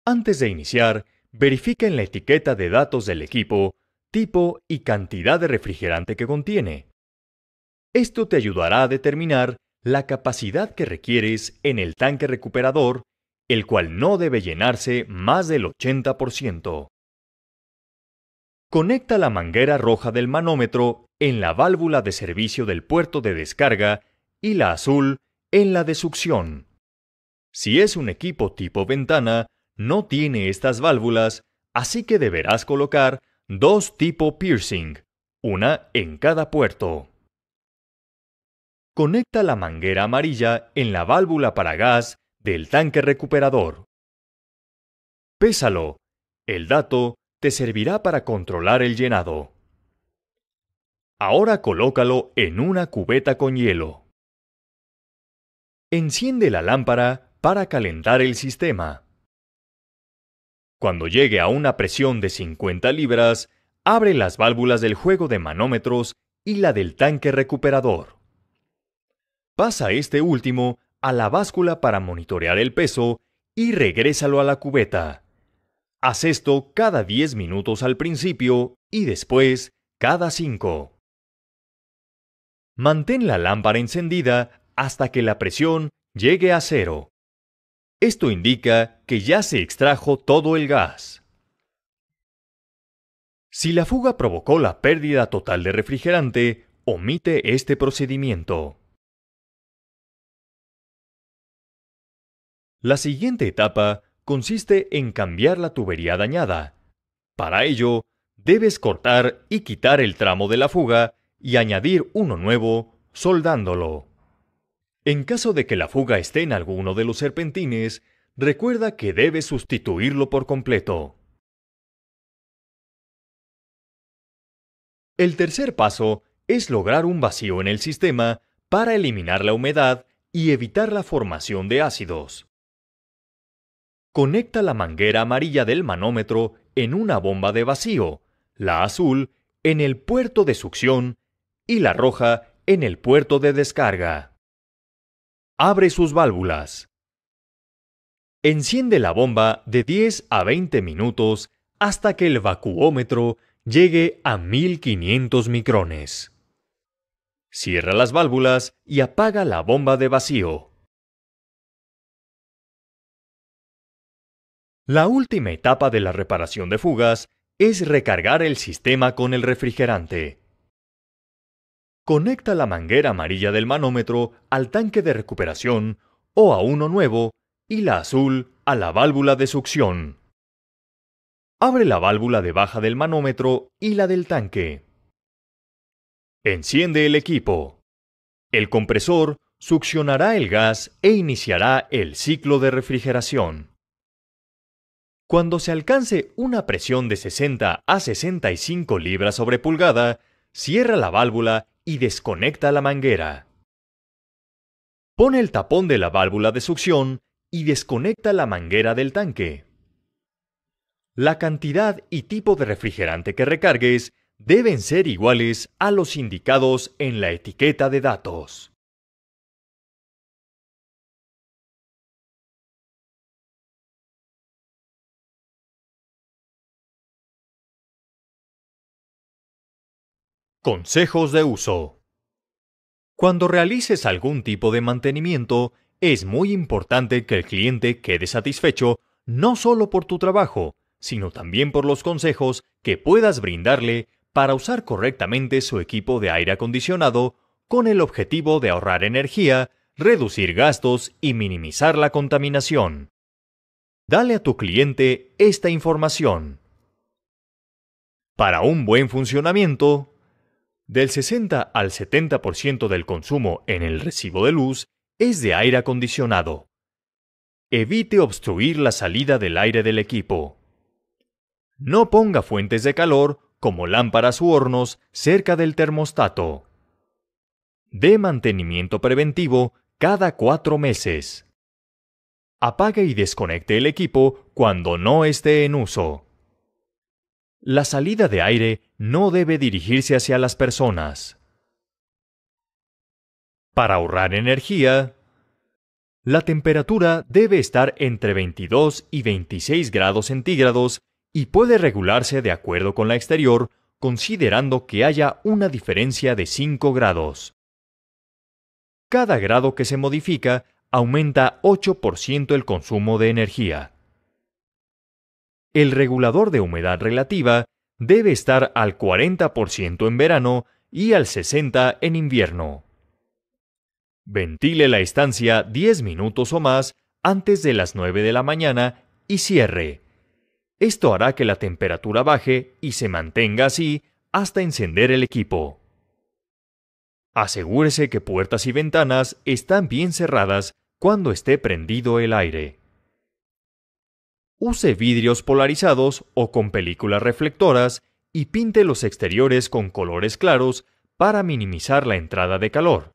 Antes de iniciar, verifica en la etiqueta de datos del equipo tipo y cantidad de refrigerante que contiene. Esto te ayudará a determinar la capacidad que requieres en el tanque recuperador, el cual no debe llenarse más del 80%. Conecta la manguera roja del manómetro en la válvula de servicio del puerto de descarga y la azul en la de succión. Si es un equipo tipo ventana, no tiene estas válvulas, así que deberás colocar 2 tipo piercing, una en cada puerto. Conecta la manguera amarilla en la válvula para gas del tanque recuperador. Pésalo. El dato te servirá para controlar el llenado. Ahora colócalo en una cubeta con hielo. Enciende la lámpara para calentar el sistema. Cuando llegue a una presión de 50 libras, abre las válvulas del juego de manómetros y la del tanque recuperador. Pasa este último a la báscula para monitorear el peso y regrésalo a la cubeta. Haz esto cada 10 minutos al principio y después cada 5. Mantén la lámpara encendida hasta que la presión llegue a 0. Esto indica que ya se extrajo todo el gas. Si la fuga provocó la pérdida total de refrigerante, omite este procedimiento. La siguiente etapa consiste en cambiar la tubería dañada. Para ello, debes cortar y quitar el tramo de la fuga y añadir uno nuevo, soldándolo. En caso de que la fuga esté en alguno de los serpentines, recuerda que debes sustituirlo por completo. El tercer paso es lograr un vacío en el sistema para eliminar la humedad y evitar la formación de ácidos. Conecta la manguera amarilla del manómetro en una bomba de vacío, la azul en el puerto de succión y la roja en el puerto de descarga. Abre sus válvulas. Enciende la bomba de 10 a 20 minutos hasta que el vacuómetro llegue a 1500 micrones. Cierra las válvulas y apaga la bomba de vacío. La última etapa de la reparación de fugas es recargar el sistema con el refrigerante. Conecta la manguera amarilla del manómetro al tanque de recuperación o a uno nuevo y la azul a la válvula de succión. Abre la válvula de baja del manómetro y la del tanque. Enciende el equipo. El compresor succionará el gas e iniciará el ciclo de refrigeración. Cuando se alcance una presión de 60 a 65 libras sobre pulgada, cierra la válvula y desconecta la manguera. Pone el tapón de la válvula de succión y desconecta la manguera del tanque. La cantidad y tipo de refrigerante que recargues deben ser iguales a los indicados en la etiqueta de datos. Consejos de uso. Cuando realices algún tipo de mantenimiento, es muy importante que el cliente quede satisfecho no solo por tu trabajo, sino también por los consejos que puedas brindarle para usar correctamente su equipo de aire acondicionado con el objetivo de ahorrar energía, reducir gastos y minimizar la contaminación. Dale a tu cliente esta información. Para un buen funcionamiento, del 60 al 70% del consumo en el recibo de luz es de aire acondicionado. Evite obstruir la salida del aire del equipo. No ponga fuentes de calor, como lámparas u hornos, cerca del termostato. Dé mantenimiento preventivo cada 4 meses. Apague y desconecte el equipo cuando no esté en uso. La salida de aire no debe dirigirse hacia las personas. Para ahorrar energía, la temperatura debe estar entre 22 y 26 grados centígrados y puede regularse de acuerdo con la exterior, considerando que haya una diferencia de 5 grados. Cada grado que se modifica aumenta 8% el consumo de energía. El regulador de humedad relativa debe estar al 40% en verano y al 60% en invierno. Ventile la estancia 10 minutos o más antes de las 9 de la mañana y cierre. Esto hará que la temperatura baje y se mantenga así hasta encender el equipo. Asegúrese que puertas y ventanas están bien cerradas cuando esté prendido el aire. Use vidrios polarizados o con películas reflectoras y pinte los exteriores con colores claros para minimizar la entrada de calor.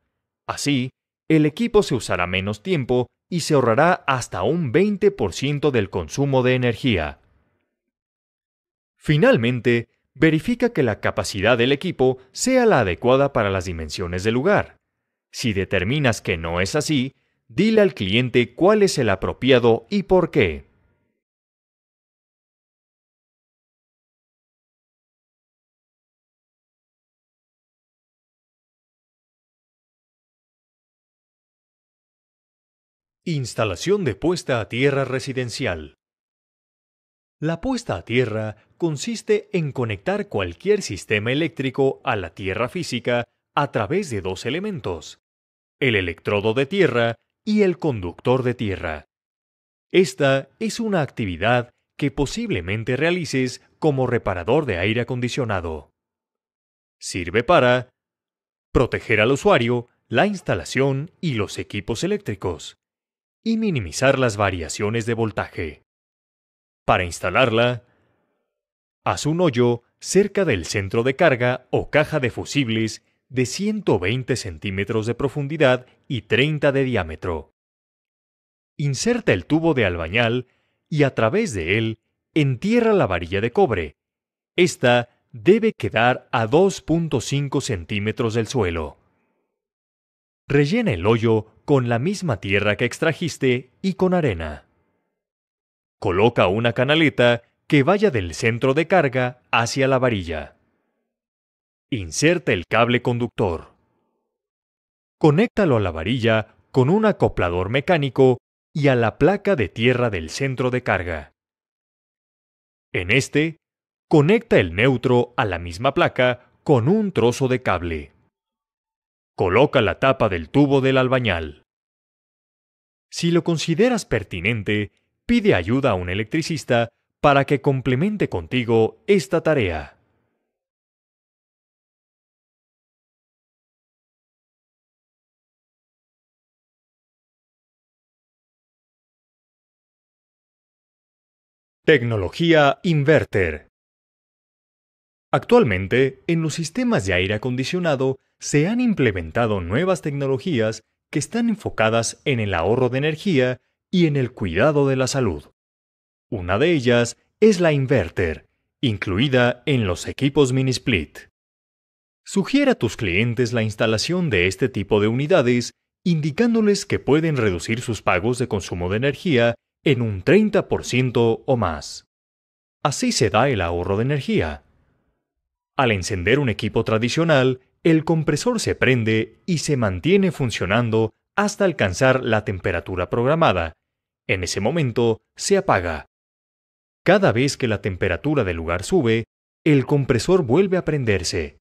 Así, el equipo se usará menos tiempo y se ahorrará hasta un 20% del consumo de energía. Finalmente, verifica que la capacidad del equipo sea la adecuada para las dimensiones del lugar. Si determinas que no es así, dile al cliente cuál es el apropiado y por qué. Instalación de puesta a tierra residencial. La puesta a tierra consiste en conectar cualquier sistema eléctrico a la tierra física a través de dos elementos: el electrodo de tierra y el conductor de tierra. Esta es una actividad que posiblemente realices como reparador de aire acondicionado. Sirve para proteger al usuario, la instalación y los equipos eléctricos, y minimizar las variaciones de voltaje. Para instalarla, haz un hoyo cerca del centro de carga o caja de fusibles de 120 centímetros de profundidad y 30 de diámetro. Inserta el tubo de albañal y a través de él entierra la varilla de cobre. Esta debe quedar a 2.5 centímetros del suelo. Rellena el hoyo con la misma tierra que extrajiste y con arena. Coloca una canaleta que vaya del centro de carga hacia la varilla. Inserta el cable conductor. Conéctalo a la varilla con un acoplador mecánico y a la placa de tierra del centro de carga. En este, conecta el neutro a la misma placa con un trozo de cable. Coloca la tapa del tubo del albañal. Si lo consideras pertinente, pide ayuda a un electricista para que complemente contigo esta tarea. Tecnología inverter. Actualmente, en los sistemas de aire acondicionado se han implementado nuevas tecnologías que están enfocadas en el ahorro de energía y en el cuidado de la salud. Una de ellas es la inverter, incluida en los equipos mini split. Sugiere a tus clientes la instalación de este tipo de unidades, indicándoles que pueden reducir sus pagos de consumo de energía en un 30% o más. Así se da el ahorro de energía. Al encender un equipo tradicional, el compresor se prende y se mantiene funcionando hasta alcanzar la temperatura programada. En ese momento, se apaga. Cada vez que la temperatura del lugar sube, el compresor vuelve a prenderse.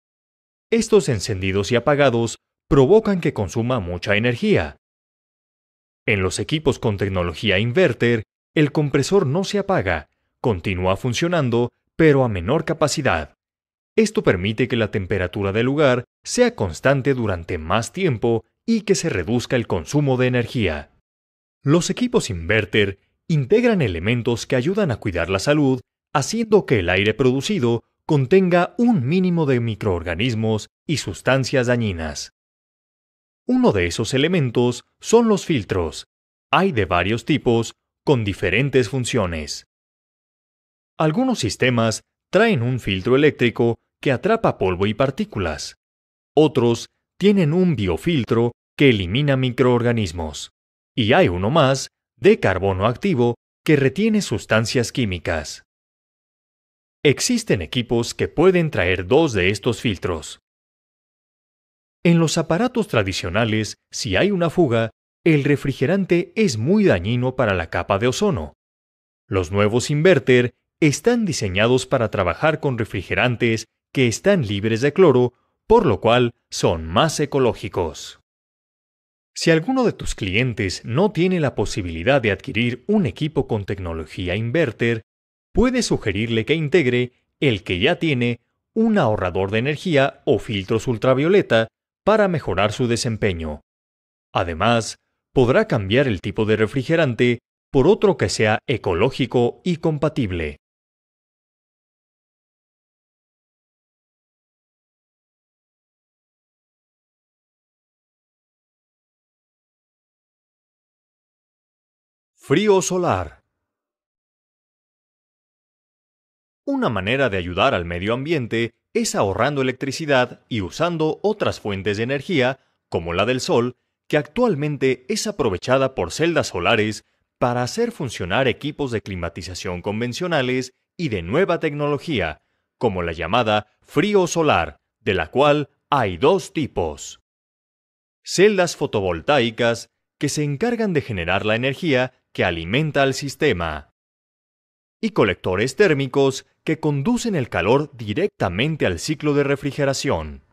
Estos encendidos y apagados provocan que consuma mucha energía. En los equipos con tecnología inverter, el compresor no se apaga, continúa funcionando, pero a menor capacidad. Esto permite que la temperatura del lugar sea constante durante más tiempo y que se reduzca el consumo de energía. Los equipos inverter integran elementos que ayudan a cuidar la salud, haciendo que el aire producido contenga un mínimo de microorganismos y sustancias dañinas. Uno de esos elementos son los filtros. Hay de varios tipos, con diferentes funciones. Algunos sistemas traen un filtro eléctrico que atrapa polvo y partículas. Otros tienen un biofiltro que elimina microorganismos. Y hay uno más, de carbono activo, que retiene sustancias químicas. Existen equipos que pueden traer dos de estos filtros. En los aparatos tradicionales, si hay una fuga, el refrigerante es muy dañino para la capa de ozono. Los nuevos inverter están diseñados para trabajar con refrigerantes que están libres de cloro, por lo cual son más ecológicos. Si alguno de tus clientes no tiene la posibilidad de adquirir un equipo con tecnología inverter, puedes sugerirle que integre el que ya tiene un ahorrador de energía o filtros ultravioleta para mejorar su desempeño. Además, podrá cambiar el tipo de refrigerante por otro que sea ecológico y compatible. Frío solar. Una manera de ayudar al medio ambiente es ahorrando electricidad y usando otras fuentes de energía, como la del sol, que actualmente es aprovechada por celdas solares para hacer funcionar equipos de climatización convencionales y de nueva tecnología, como la llamada frío solar, de la cual hay dos tipos. Celdas fotovoltaicas que se encargan de generar la energía que alimenta al sistema, y colectores térmicos que conducen el calor directamente al ciclo de refrigeración.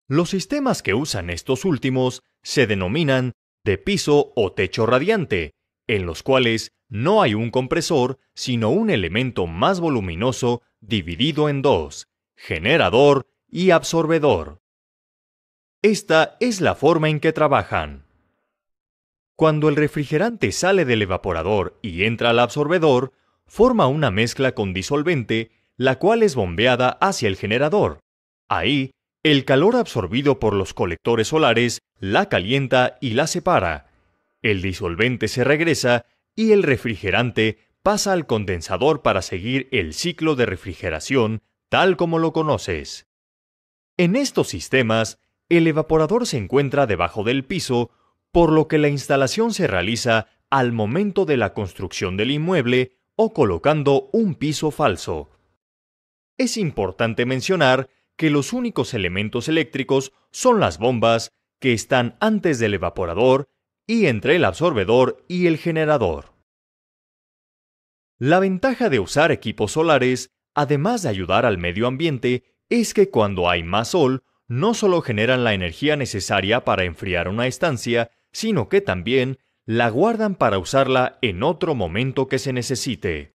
Los sistemas que usan estos últimos se denominan de piso o techo radiante, en los cuales no hay un compresor, sino un elemento más voluminoso dividido en dos, generador y absorbedor. Esta es la forma en que trabajan. Cuando el refrigerante sale del evaporador y entra al absorbedor, forma una mezcla con disolvente, la cual es bombeada hacia el generador. Ahí, el calor absorbido por los colectores solares la calienta y la separa. El disolvente se regresa y el refrigerante pasa al condensador para seguir el ciclo de refrigeración tal como lo conoces. En estos sistemas, el evaporador se encuentra debajo del piso, por lo que la instalación se realiza al momento de la construcción del inmueble o colocando un piso falso. Es importante mencionar que los únicos elementos eléctricos son las bombas que están antes del evaporador y entre el absorbedor y el generador. La ventaja de usar equipos solares, además de ayudar al medio ambiente, es que cuando hay más sol, no solo generan la energía necesaria para enfriar una estancia, sino que también la guardan para usarla en otro momento que se necesite.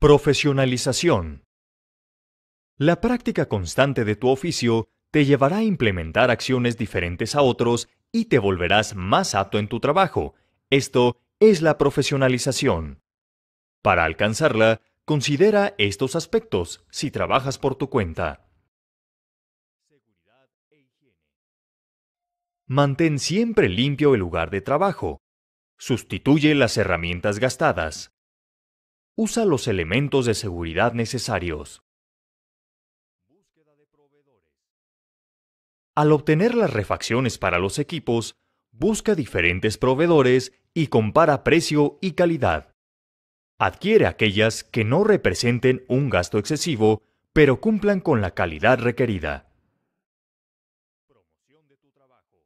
Profesionalización. La práctica constante de tu oficio te llevará a implementar acciones diferentes a otros y te volverás más apto en tu trabajo. Esto es la profesionalización. Para alcanzarla, considera estos aspectos si trabajas por tu cuenta. Seguridad e higiene. Mantén siempre limpio el lugar de trabajo. Sustituye las herramientas gastadas. Usa los elementos de seguridad necesarios. Búsqueda de proveedores. Al obtener las refacciones para los equipos, busca diferentes proveedores y compara precio y calidad. Adquiere aquellas que no representen un gasto excesivo, pero cumplan con la calidad requerida. Promoción de tu trabajo.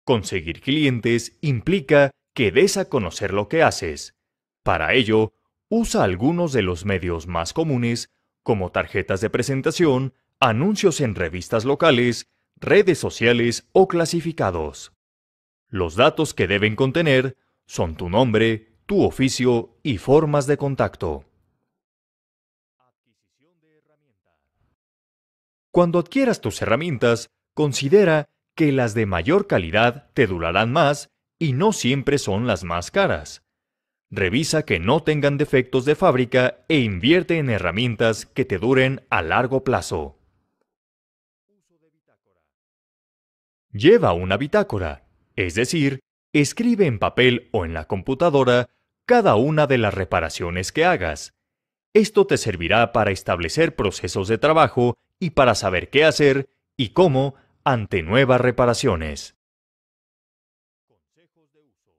Conseguir clientes implica que des a conocer lo que haces. Para ello, usa algunos de los medios más comunes, como tarjetas de presentación, anuncios en revistas locales, redes sociales o clasificados. Los datos que deben contener son tu nombre, tu oficio y formas de contacto. Adquisición de herramientas. Cuando adquieras tus herramientas, considera que las de mayor calidad te durarán más y no siempre son las más caras. Revisa que no tengan defectos de fábrica e invierte en herramientas que te duren a largo plazo. Uso de bitácora. Lleva una bitácora, es decir, escribe en papel o en la computadora cada una de las reparaciones que hagas. Esto te servirá para establecer procesos de trabajo y para saber qué hacer y cómo ante nuevas reparaciones. Consejos de uso.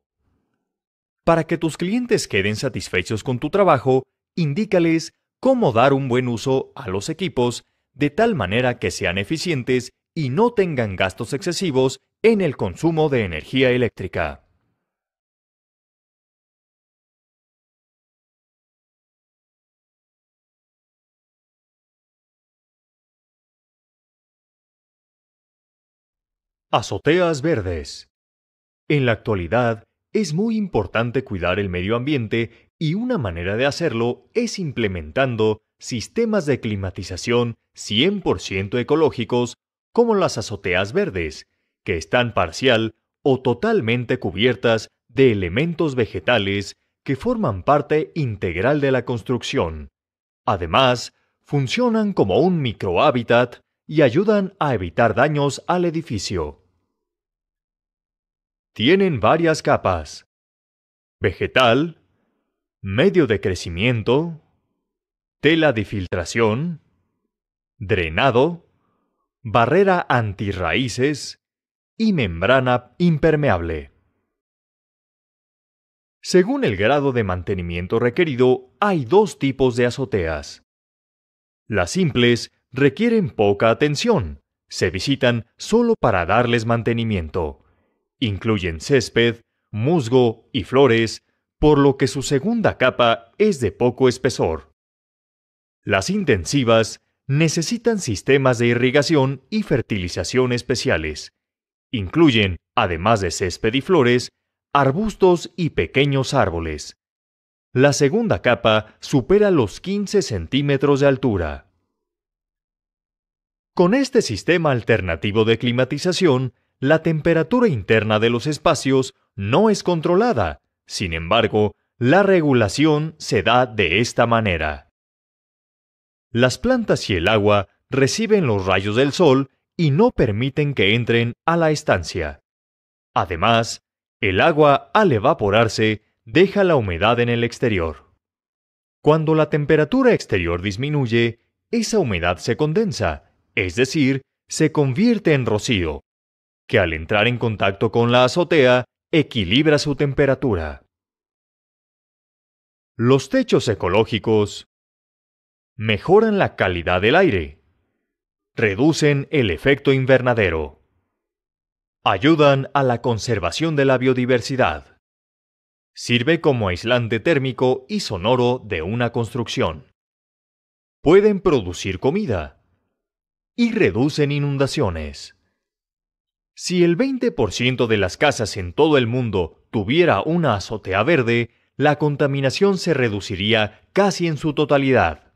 Para que tus clientes queden satisfechos con tu trabajo, indícales cómo dar un buen uso a los equipos de tal manera que sean eficientes y no tengan gastos excesivos en el consumo de energía eléctrica. Azoteas verdes. En la actualidad, es muy importante cuidar el medio ambiente y una manera de hacerlo es implementando sistemas de climatización 100% ecológicos como las azoteas verdes, que están parcial o totalmente cubiertas de elementos vegetales que forman parte integral de la construcción. Además, funcionan como un microhábitat y ayudan a evitar daños al edificio. Tienen varias capas: vegetal, medio de crecimiento, tela de filtración, drenado, barrera antirraíces y membrana impermeable. Según el grado de mantenimiento requerido, hay dos tipos de azoteas. Las simples requieren poca atención, se visitan solo para darles mantenimiento. Incluyen césped, musgo y flores, por lo que su segunda capa es de poco espesor. Las intensivas necesitan sistemas de irrigación y fertilización especiales. Incluyen, además de césped y flores, arbustos y pequeños árboles. La segunda capa supera los 15 centímetros de altura. Con este sistema alternativo de climatización, la temperatura interna de los espacios no es controlada. Sin embargo, la regulación se da de esta manera. Las plantas y el agua reciben los rayos del sol y no permiten que entren a la estancia. Además, el agua, al evaporarse, deja la humedad en el exterior. Cuando la temperatura exterior disminuye, esa humedad se condensa, es decir, se convierte en rocío, que al entrar en contacto con la azotea, equilibra su temperatura. Los techos ecológicos mejoran la calidad del aire, reducen el efecto invernadero, ayudan a la conservación de la biodiversidad, sirve como aislante térmico y sonoro de una construcción, pueden producir comida y reducen inundaciones. Si el 20% de las casas en todo el mundo tuviera una azotea verde, la contaminación se reduciría casi en su totalidad.